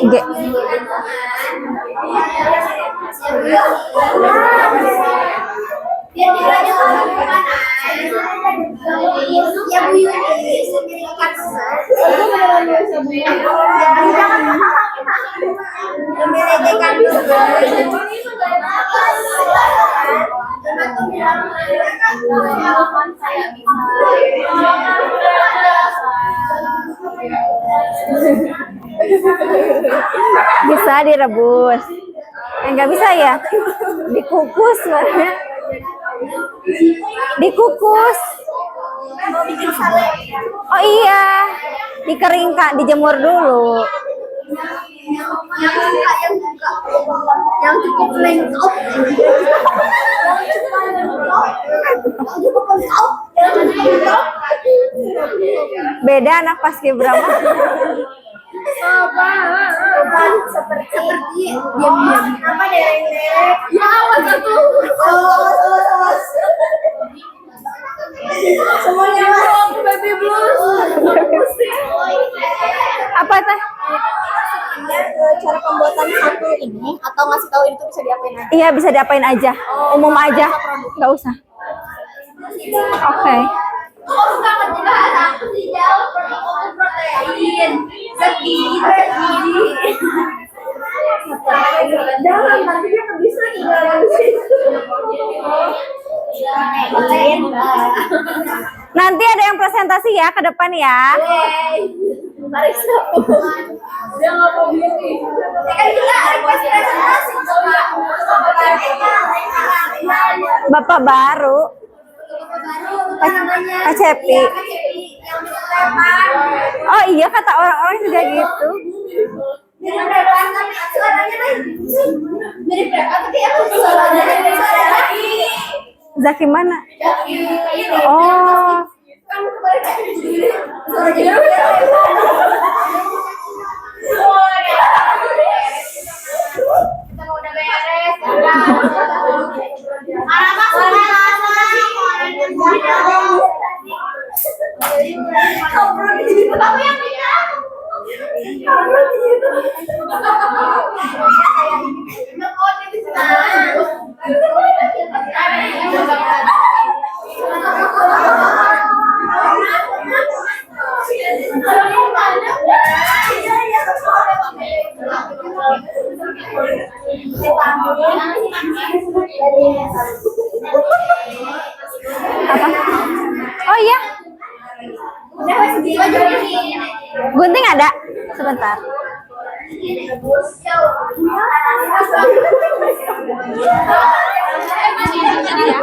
G. Biar dilanjut kemana? Ya Bu Yuni sendiri kan. Bisa direbus. Enggak bisa ya? Dikukus sebenarnya. Dikukus. Oh iya, dikeringkan, dijemur dulu. Yang cukup lengkap. Beda anak paskibraka. Seperti diam-diam apa dereng-dereng ya awas tuh semuanya baby blues Apa teh? cara pembuatan satu ini atau ngasih tahu itu bisa diapain aja Iya, bisa diapain aja. Umum aja. Nggak usah. Oke. aku banget dibahas aku sih jauh protein segi jangan nanti dia nggak bisa nih Nanti ada yang presentasi ya ke depan ya. Marisa dia nggak mau beauty kan kita presentasi Bapak baru. Pak Cepi. Oh iya, kata orang-orang juga gitu. Zaki mana? Oh. Apa? Oh iya. Gunting ada? Sebentar.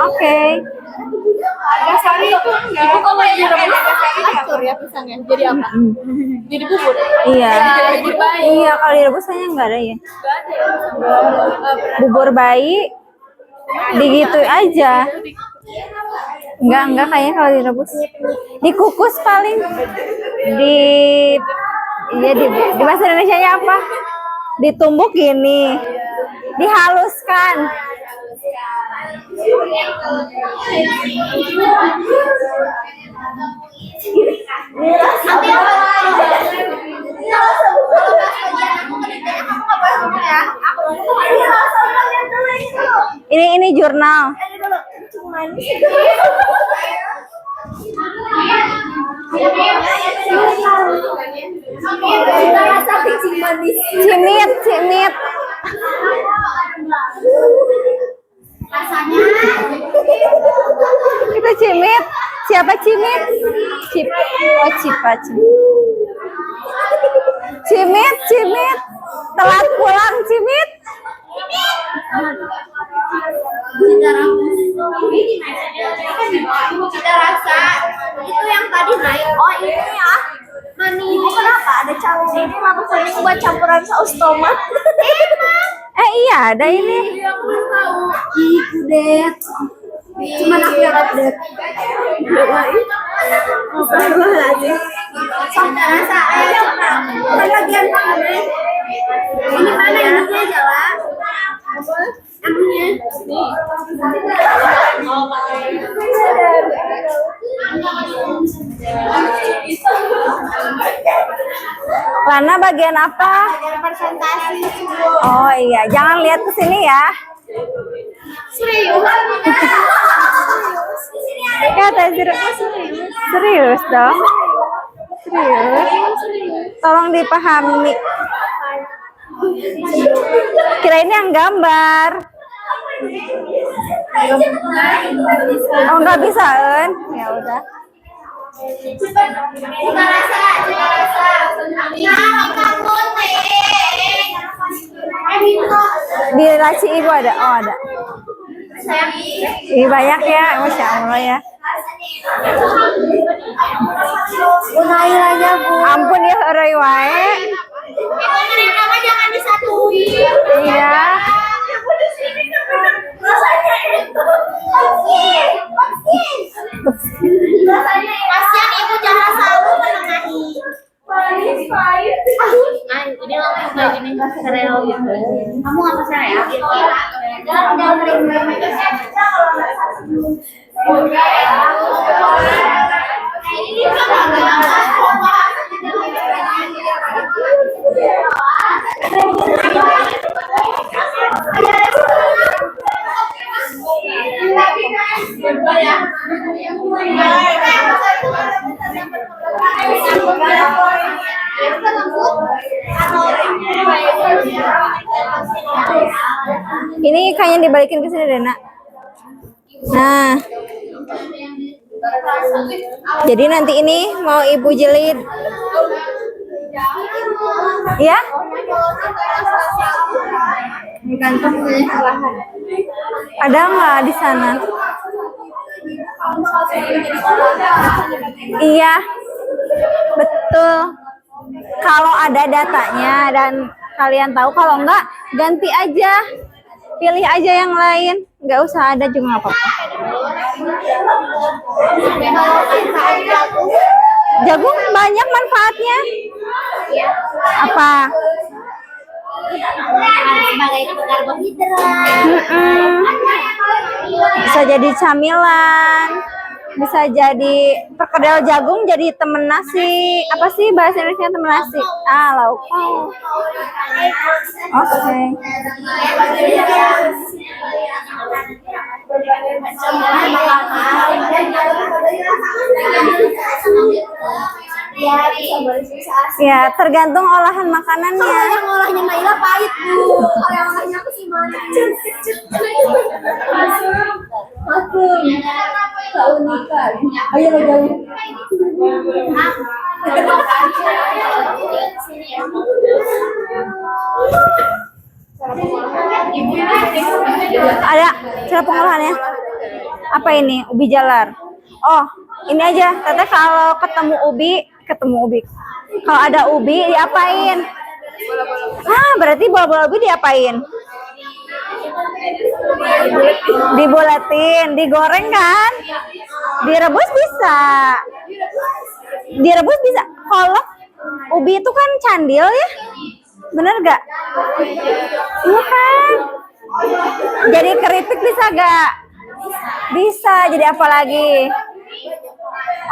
Oke. Nagasari itu enggak. Ibu kalau yang direbus Nagasari diatur ya pisangnya. Jadi apa? Jadi bubur. Iya. Bubur bayi. Iya, kalau direbus kayaknya enggak ada ya. Bubur bayi digitu aja. Enggak kayaknya kalau direbus. Dikukus paling. Di iya di bahasa Indonesianya apa? Ditumbuk gini. Dihaluskan. Ini jurnal. Cimit. Itu cimit. Siapa cimit? Oh, Cipa. Cimit. Telat pulang cimit. Cita rasa itu yang tadi naik. Oh ini ya. Mani. Oh kenapa? Ada campur ini apa kuning buat campuran saus tomat? Iya ada ini. Kudet. Cuman aku yang update. Cita rasa ayam. Bagian mana? Ini mana ini jalan? Anunya. Lana bagian apa? Presentasi. Oh iya, jangan lihat ke sini ya. Serius? Ya, serius dong. Serius. Tolong dipahami. Kirain yang gambar. Oh nggak bisa, En? Ya udah. Cita rasa. Di laci ibu ada. Oh ada. Ini banyak ya, masya Allah ya. Unailannya Bu. Ampun ya, heureui wae. Mereka mah jangan disatuin. Iya. Kasihan ibu jangan selalu menengahi. Ini langsung kayak gini sereal gitu. Kamu apa sereal? Ini kayaknya dibalikin ke sini deh, Nak. Nah. Jadi nanti ini mau Ibu jilid. Ya? Ada nggak di sana? Iya, betul. Kalau ada datanya dan kalian tahu, kalau enggak ganti aja, pilih aja yang lain, nggak usah ada juga nggak apa-apa. Jagung banyak manfaatnya. Apa? Sebagai karbohidrat. Bisa jadi camilan, bisa jadi perkedel jagung jadi temen nasi. Apa sih bahasa Indonesia temen nasi? Lauk pauk. Oke. Ya, tergantung olahan makanannya. Kalau yang olahnya Naila pahit, Bu. Kalau yang olahnya aku sih manis. Aku keunikan. Ayo jauh. Ada cara pengolahannya. Apa ini? Ubi jalar. Oh, ini aja. Teteh kalau ketemu ubi. Kalau ada ubi diapain? Berarti bola-bola ubi diapain? Dibulatin, digoreng kan? Direbus bisa. Direbus bisa. Kalau ubi itu kan candil ya? Bener gak? Iya kan? Jadi keripik bisa gak? Bisa. Jadi apa lagi?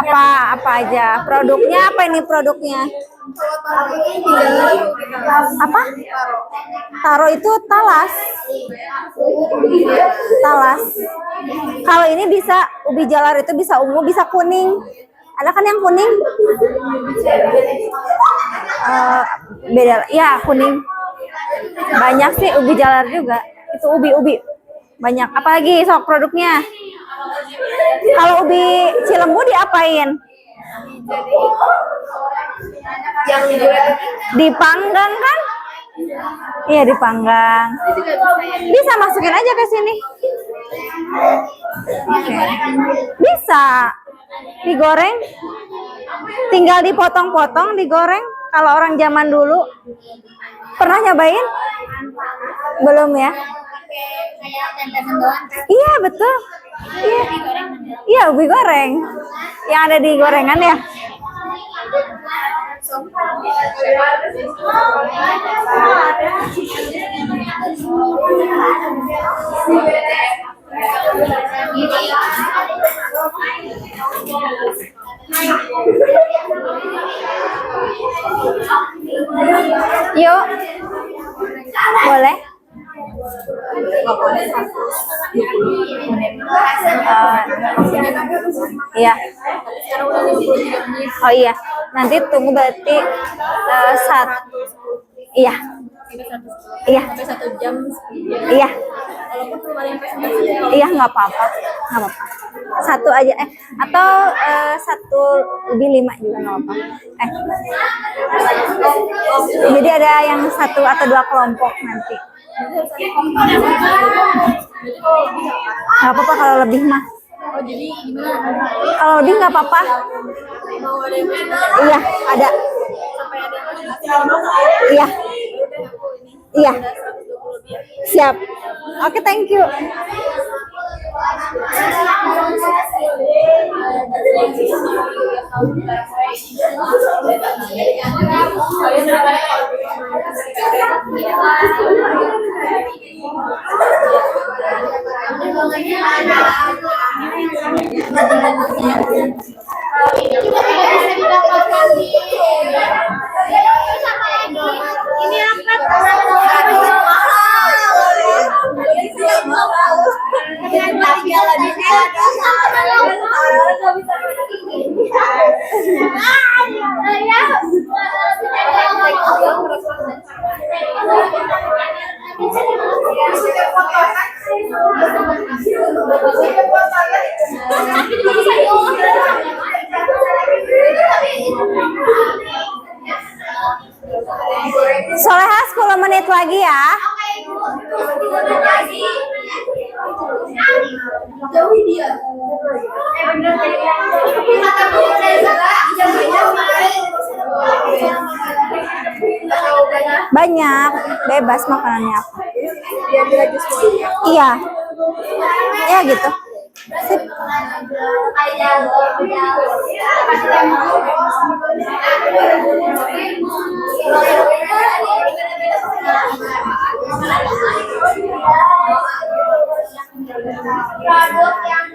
Apa aja? Produknya apa ini produknya? Apa? Taro itu talas. Talas. Kalau ini bisa ubi jalar itu bisa ungu, bisa kuning. Ada kan yang kuning? Beda. Ya kuning. Banyak sih ubi jalar juga. Itu ubi. Banyak. Apalagi sok produknya? Kalau ubi Cilembu diapain? Dipanggang kan? Iya dipanggang. Bisa masukin aja ke sini. Bisa. Digoreng. Tinggal dipotong-potong, digoreng. Kalau orang zaman dulu pernah nyobain? Belum ya? Iya betul. Iya. Iya ubi goreng. Yang ada di gorengan ya. Yuk. Boleh? Iya. Oh iya. Nanti tunggu berarti iya. Iya. Iya. Iya nggak apa-apa. Satu aja atau satu lebih 5 juga nggak apa-apa. Jadi ada yang 1 atau 2 kelompok nanti. Nggak apa-apa kalau lebih mah. Kalau lebih nggak apa-apa. Iya ada. Iya. Iya. Siap. Oke, thank you. Ini apa? Soleha 10 menit lagi ya. Jauhi dia. Banyak, bebas makanannya apa. Biar dia jus ya. Iya. Ya gitu. Sip. Produk yang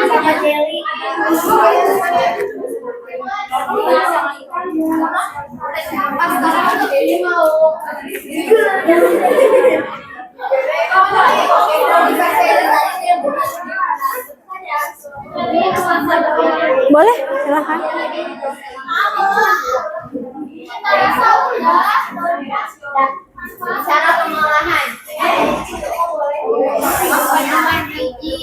sama jelly. Boleh, silahkan. Cara pengolahan. Penambahan biji.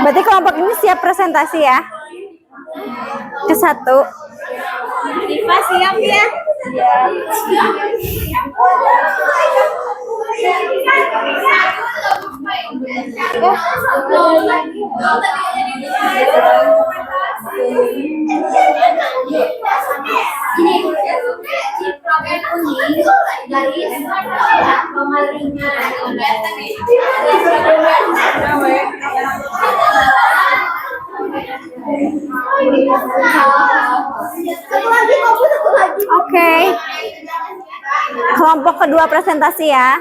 Berarti kelompok ini siap presentasi ya? Ke satu. Diva siap ya? Oke. Kelompok kedua presentasi ya.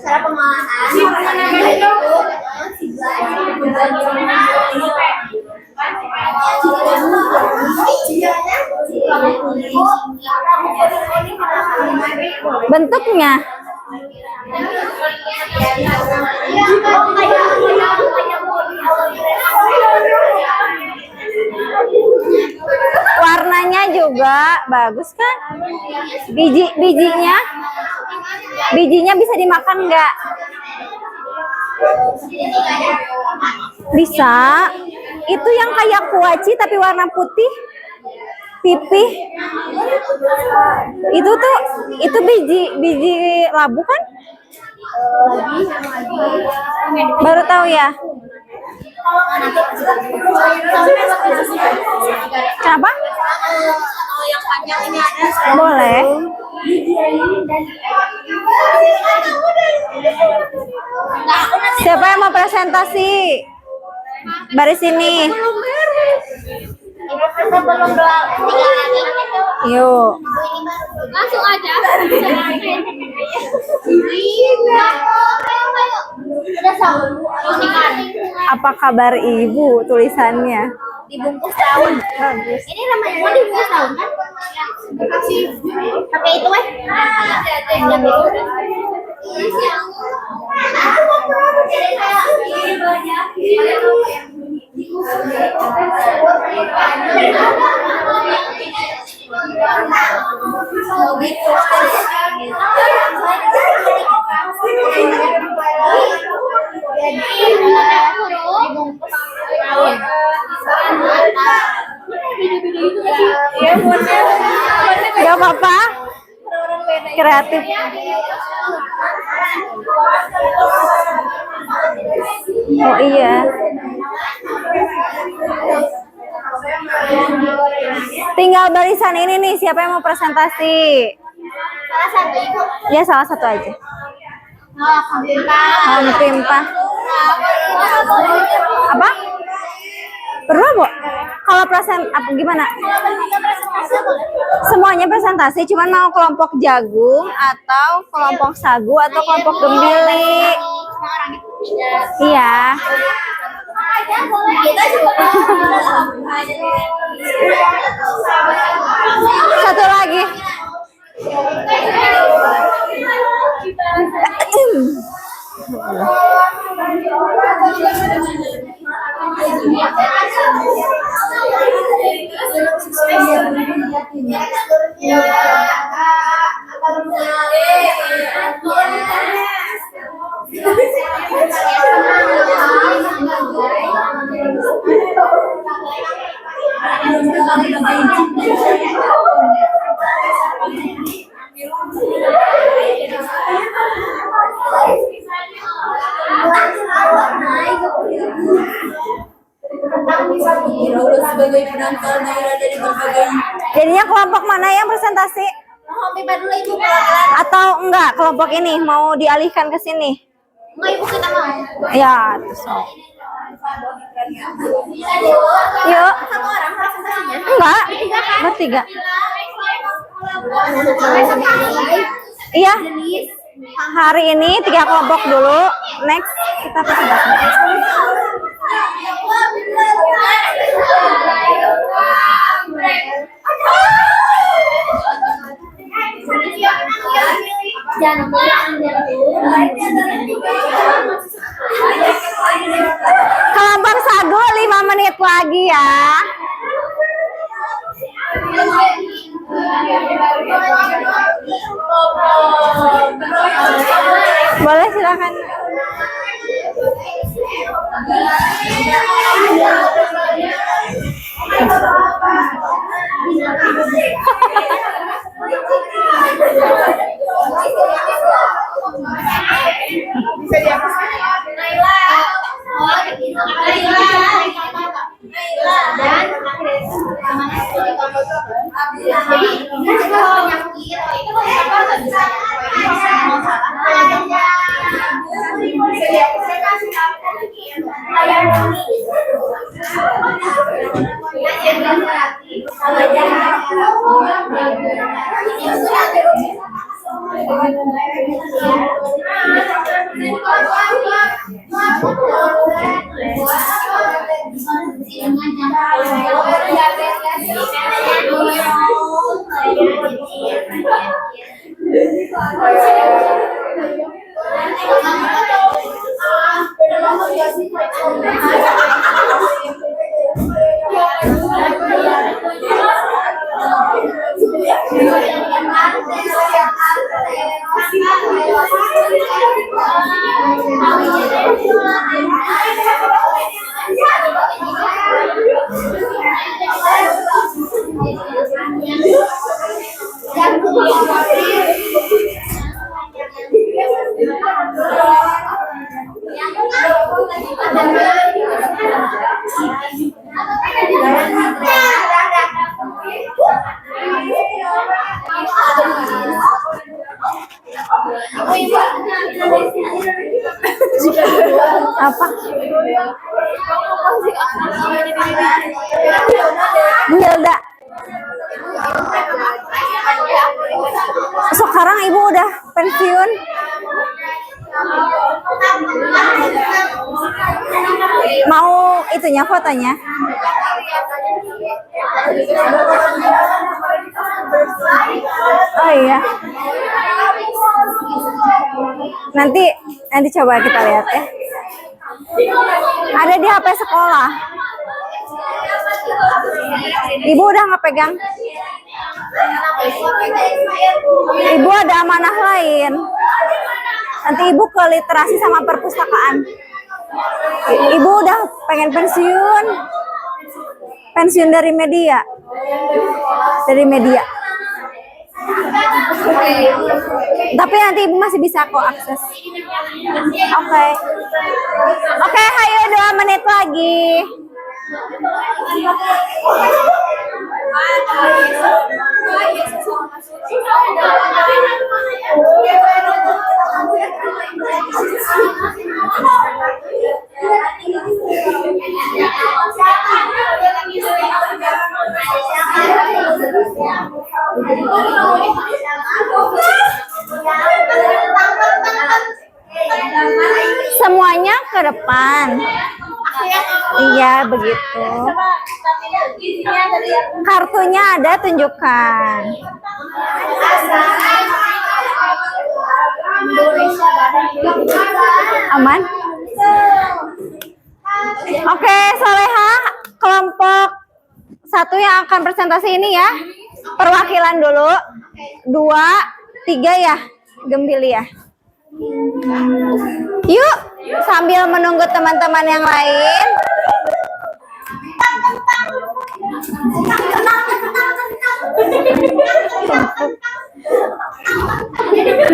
Cara pengolahan. Bentuknya warnanya juga bagus kan? Bijinya bisa dimakan nggak? Bisa. Itu yang kayak kuaci tapi warna putih, pipih. Itu biji labu kan? Baru tahu ya? Kenapa? Yang panjang ini ada. Boleh. Siapa yang mau presentasi? Baris sini. Yuk. Langsung aja. Apa kabar ibu? Tulisannya. Dibungkus daun. Bagus. Ini namanya mau dibungkus daun kan? Pakai itu Gak apa-apa. Kreatif. Oh iya. Tinggal barisan ini nih, siapa yang mau presentasi? salah satu ibu. Ya salah satu aja. Pimpah. Apa? Berdua, Bu? Kalau apa gimana? Semuanya presentasi, cuman mau kelompok jagung atau kelompok sagu atau kelompok gembili? Iya. Satu lagi. sebagai penangkal daerah dari berbagai. Jadinya kelompok mana yang presentasi? pipa dulu ibu. Atau enggak kelompok ini mau dialihkan ke sini? Enggak ibu kita mau. Ya, terus. Yuk. Satu orang presentasinya. Enggak, bertiga. Iya. Hari ini 3 kelompok dulu. Next kita presentasi. Kelompok sagu 5 menit lagi ya. Boleh silakan. Apa? Bu Hilda. Sekarang ibu udah pensiun. Mau itunya fotonya? Oh iya. Nanti coba kita lihat ya. Ada di HP sekolah. Ibu udah nggak pegang? Ibu ada amanah lain. Nanti ibu ke literasi sama perpustakaan. Ibu udah pengen pensiun. Pensiun dari media. Dari media. Tapi nanti ibu masih bisa kok akses. Oke. Oke, ayo 2 menit lagi. Semuanya ke depan. Iya, begitu. Kartunya ada, tunjukkan. Aman? Oke, Soleha, kelompok 1 yang akan presentasi ini ya. Perwakilan dulu. 2, 3 ya, Gembili ya. Yuk, sambil menunggu teman-teman yang lain.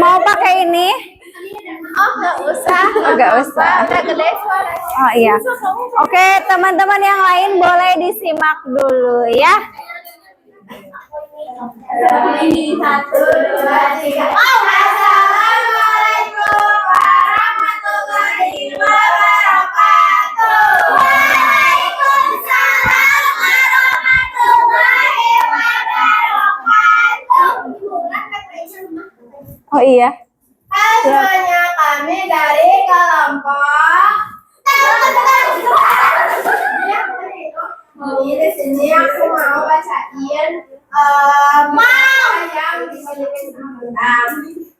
Mau pakai ini? Oh, nggak usah. Nggak usah. Udah gede suara. Oh iya. Oke, teman-teman yang lain boleh disimak dulu ya. Ini 1, 2, 3. Assalamualaikum warahmatullahi wabarakatuh. Waalaikumsalam warahmatullahi wabarakatuh. Oh iya. Hai semuanya, kami dari kelompok. Ini di sini aku mau bacain yang dimasukin sama kentang.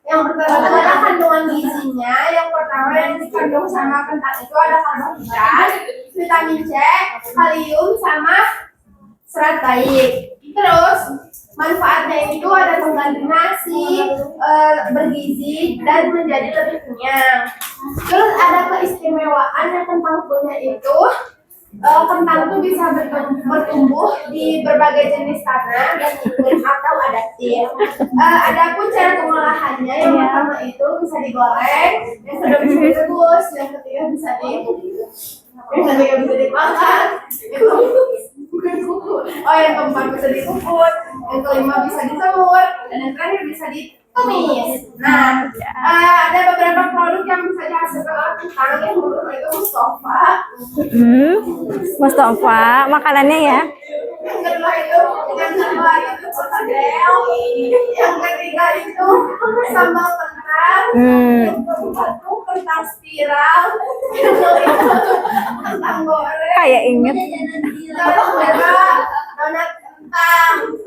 Yang pertama itu ada kandungan gizinya. Yang pertama yang dikandung sama kentang itu ada karbohidrat, vitamin C, kalium, sama serat baik. Terus manfaatnya itu ada mengganti nasi, bergizi, dan menjadi lebih kenyang. Terus ada keistimewaan yang kentang punya itu, kentang itu bisa bertumbuh di berbagai jenis tanah dan iklim atau adaptif. Adapun cara pengolahannya, yang pertama itu bisa digoreng, yang kedua bisa direbus, yang ketiga bisa dimakan. Bukan kuku. Oh, yang keempat bisa dikukus, yang kelima bisa dijemur, dan yang terakhir bisa ditumis. Nah, ada beberapa produk yang bisa dihasilkan oleh kentang yang menurut itu Mustafa. Mustafa, makanannya ya. Yang kedua itu perkedel. Yang ketiga itu sambal kentang. Yang keempat itu kentang spiral. Yang kelima kentang goreng. Kayak inget. Donat kentang.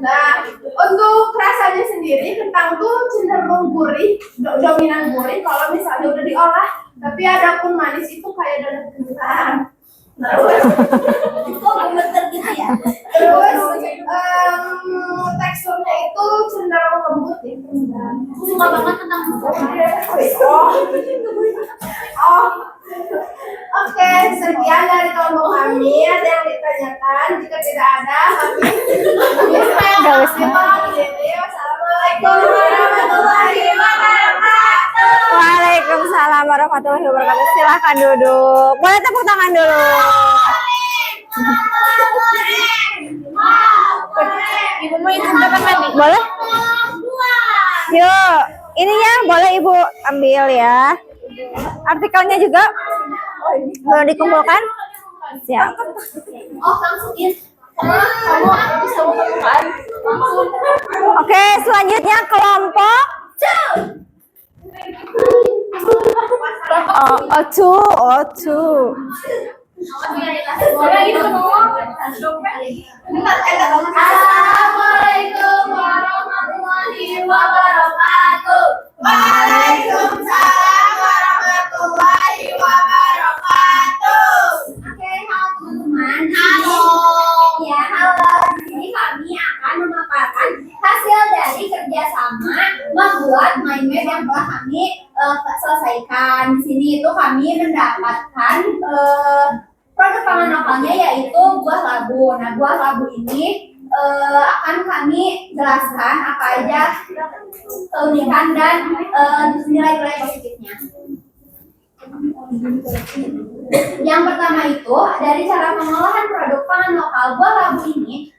Nah, untuk rasanya sendiri kentang tuh cenderung gurih, dominan gurih kalau misalnya udah diolah. Tapi ada pun manis itu kayak donat kentang. Kok gemeter gitu ya? Terus teksturnya itu cenderung lembut ya. Aku suka banget kentang. Oke, sekian dari kelompok kami. Ada yang ditanyakan? Jika tidak ada, kami Wassalamualaikum warahmatullahi wabarakatuh. Waalaikumsalam warahmatullahi wabarakatuh. Silahkan duduk. Boleh tepuk tangan dulu. Ibu mau ikut teman mandi? Boleh? Yuk, ininya boleh Ibu ambil ya. Artikelnya juga boleh dikumpulkan. Siap. Oh, langsungin. Kamu bisa bukan? Oke, selanjutnya kelompok O2. Assalamualaikum warahmatullahi wabarakatuh. Waalaikumsalam warahmatullahi wabarakatuh. Oke, halo teman-teman. Halo. Ya, halo. Di sini kami akan memaparkan hasil dari kerjasama membuat mind map yang telah kami selesaikan. Di sini itu kami mendapatkan produk pangan lokalnya yaitu buah labu. Nah, buah labu ini akan kami jelaskan apa aja keunikan dan nilai-nilai positifnya. Yang pertama itu dari cara pengolahan produk pangan lokal buah labu ini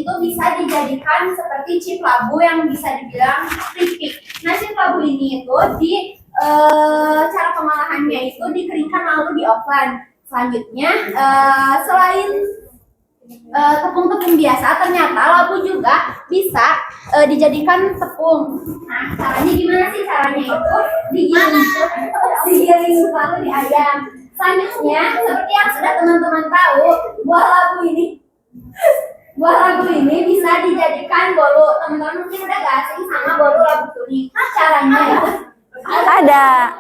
itu bisa dijadikan seperti chip labu yang bisa dibilang keripik. Nah, chip labu ini itu cara pengolahannya itu dikeringkan lalu di oven. Selanjutnya, selain tepung-tepung biasa, ternyata labu juga bisa dijadikan tepung. Nah, caranya gimana sih? Caranya itu digiling lalu diayam. Selanjutnya, seperti yang sudah teman-teman tahu, buah labu ini bisa dijadikan bolu. Teman-teman mungkin udah gak asing sama bolu labu kuning. Nah, caranya itu Ada.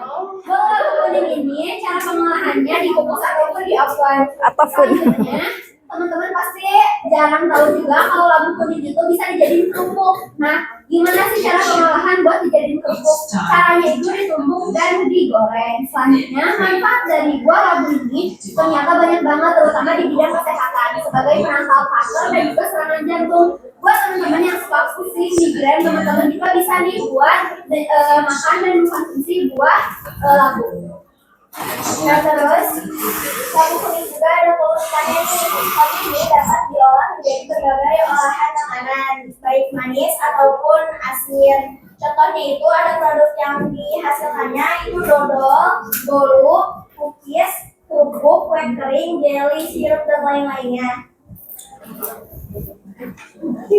bolu labu kuning ini cara pengolahannya dikukus ataupun di oven. Ataupun. Selanjutnya, teman-teman pasti jarang tahu juga kalau labu kuning itu bisa dijadiin kerupuk. Nah, gimana sih cara pengolahan buat dijadiin kerupuk? Caranya itu ditumbuk dan digoreng. Selanjutnya, manfaat dari buah labu ini ternyata banyak banget, terutama di bidang kesehatan sebagai penangkal kanker dan juga serangan jantung. Buat teman-teman yang suka pusing, migrain, teman-teman juga bisa nih buat makan dan mengkonsumsi buah labu. Nah terus labu kuning juga ada keunikannya nih. Labu ini dapat diolah menjadi berbagai olahan makanan, baik manis ataupun asin. Contohnya itu ada produk yang dihasilkannya itu dodol, bolu, cookies, kerupuk, kue kering, jelly, sirup dan lain-lainnya.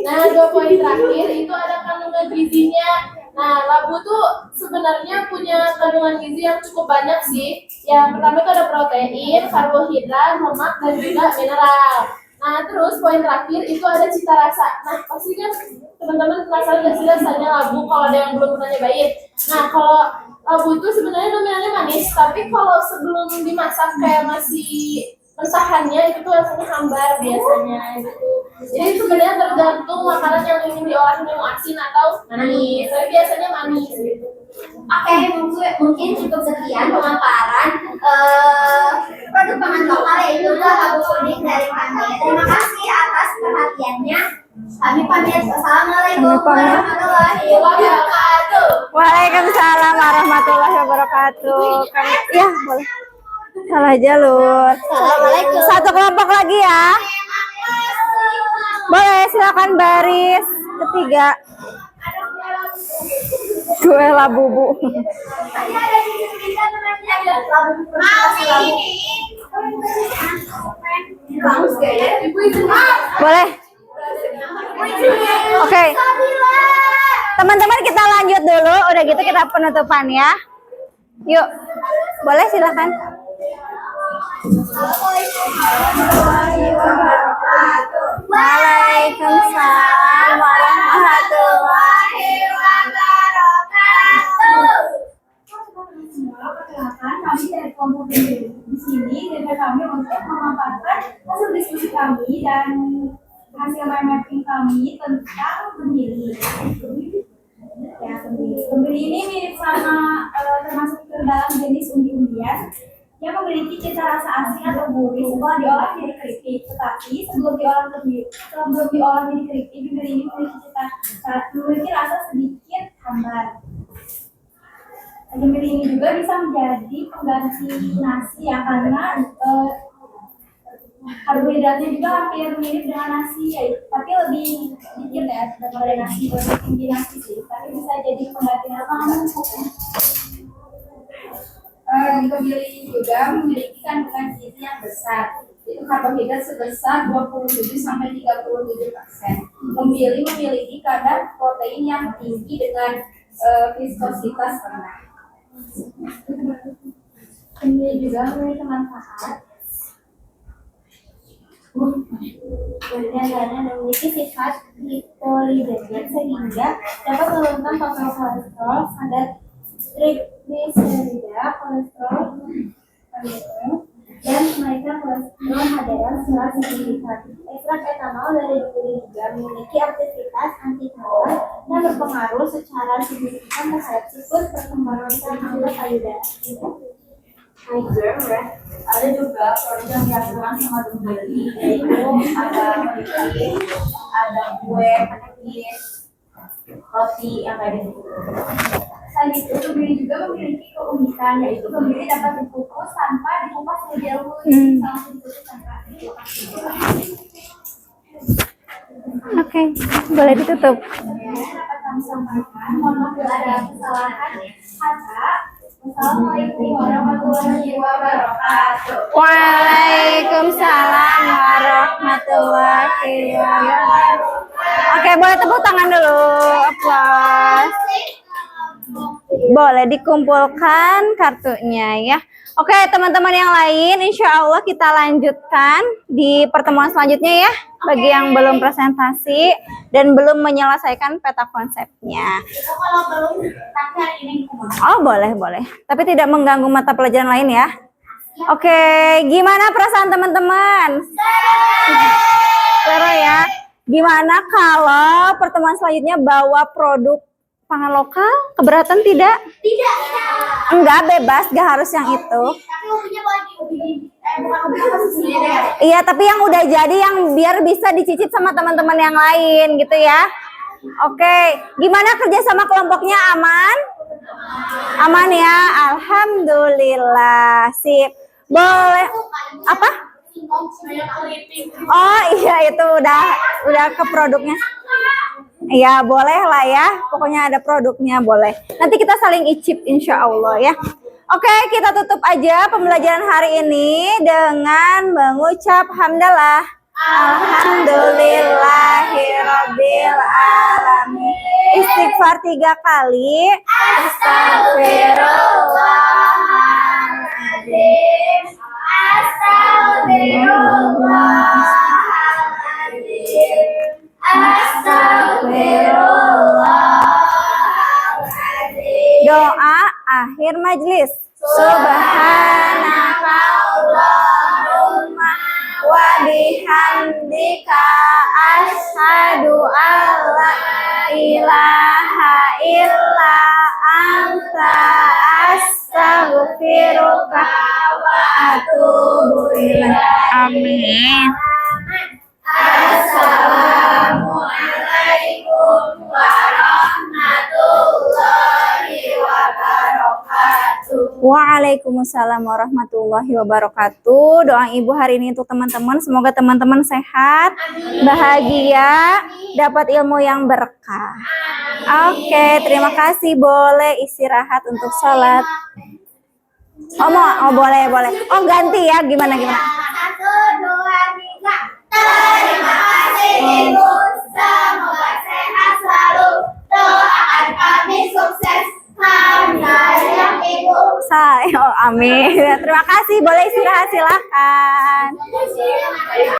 Nah, 2 poin terakhir itu ada kandungan gizinya. Nah, labu tuh sebenarnya punya kandungan gizi yang cukup banyak sih. Yang pertama itu ada protein, karbohidrat, lemak, dan juga mineral. Nah, terus poin terakhir itu ada cita rasa. Nah, pasti kan teman-teman penasaran nggak sih rasanya labu kalau ada yang belum pernah nyobain. Nah, kalau labu itu sebenarnya nominalnya manis, tapi kalau sebelum dimasak kayak masih pesahannya itu tuh rasanya hambar biasanya gitu. Jadi sebenarnya tergantung makanan yang ingin diolah mau asin atau manis. Tapi biasanya manis gitu. Oke, mungkin cukup sekian pemaparan produk pangan lokal yaitu labu kuning dari kami. Terima kasih atas perhatiannya. Kami pamit. Assalamualaikum warahmatullahi wabarakatuh. Waalaikumsalam warahmatullahi wabarakatuh. Ya, boleh. Salah jalur. Assalamualaikum. Satu kelompok lagi ya. Boleh, silakan baris ketiga. Gue labubu. Boleh. Oke. Teman-teman kita lanjut dulu. Udah gitu kita penutupan ya. Yuk. Boleh silakan. Waalaikumsalam warahmatullahi wabarakatuh. Perkenalkan, kami dari kelompok di sini dan kami untuk memaparkan hasil diskusi kami dan hasil mind mapping kami tentang kemiri. Ya, kemiri ini mirip sama termasuk ke dalam jenis undi-undian yang memiliki cita rasa asin atau gurih setelah diolah jadi keripik. Tetapi sebelum diolah jadi keripik, kemiri ini memiliki rasa sedikit hambar. Kemiri ini juga bisa menjadi pengganti nasi ya, karena karbohidratnya juga hampir mirip dengan nasi ya, tapi lebih sedikit ya daripada nasi, lebih tinggi nasi sih, tapi bisa jadi pengganti apa? Kemiri juga memiliki kandungan gizi yang besar, itu karbohidrat sebesar 27-37%. Kemiri memiliki kadar protein yang tinggi dengan viskositas rendah. Kemiri juga memiliki manfaat dan memiliki sifat hipolidemik sehingga dapat menurunkan total kolesterol, kadar trigliserida, kolesterol dan menaikkan kolesterol HDL secara signifikan. Ekstrak etanol dari kemiri juga memiliki aktivitas antikanker dan berpengaruh secara signifikan terhadap siklus perkembangan sel kanker payudara. Ada juga produk yang dihasilkan sama kemiri, yaitu ada protein, ada kue, cookies, roti yang ada di situ. Selain itu, kemiri juga memiliki keunikan, yaitu kemiri dapat dikukus tanpa dikupas terlebih dahulu. Oke, boleh ditutup. Dapat kami sampaikan, mohon maaf bila ada kesalahan kata. Assalamualaikum warahmatullahi wabarakatuh. Waalaikumsalam warahmatullahi wabarakatuh. Oke, boleh tepuk tangan dulu. Aplaus. Boleh dikumpulkan kartunya ya. Oke, teman-teman yang lain, insya Allah kita lanjutkan di pertemuan selanjutnya ya. Bagi yang belum presentasi dan belum menyelesaikan peta konsepnya. Kalau belum, tapi hari ini Oh, boleh. Tapi tidak mengganggu mata pelajaran lain ya. Oke, gimana perasaan teman-teman? Seru ya. Gimana kalau pertemuan selanjutnya bawa produk pangan lokal? Keberatan tidak? tidak. Enggak, bebas, gak harus yang itu. Tapi ubinya bukan ubi posisi ya. Iya, tapi yang udah jadi yang biar bisa dicicip sama teman-teman yang lain gitu ya. Oke, gimana kerja sama kelompoknya, aman? Aman ya, alhamdulillah. Sip. Boleh apa? Saya keriting. Oh iya itu udah ke produknya. Iya boleh lah ya. Pokoknya ada produknya boleh. Nanti kita saling icip insya Allah ya. Oke kita tutup aja pembelajaran hari ini dengan mengucap hamdalah. Alhamdulillahirabbil alamin. Istighfar 3 kali. Astagfirullahaladzim. Astagfirullahaladzim. Doa akhir majlis. Subhanakallahumma wa bihamdika asyhadu alla ilaha illa anta astaghfiruka wa atubu ilaik. Amin. Assalamualaikum warahmatullahi wabarakatuh. Waalaikumsalam warahmatullahi wabarakatuh. Doa ibu hari ini untuk teman-teman, semoga teman-teman sehat, bahagia, dapat ilmu yang berkah. Oke, terima kasih. Boleh istirahat untuk sholat. Oh boleh. Oh ganti ya, gimana? 1, 2, 3. Terima kasih Ibu, semoga sehat selalu. Doakan kami sukses. Hamdalah Ibu. Amin. Terima kasih. Boleh istirahat silahkan.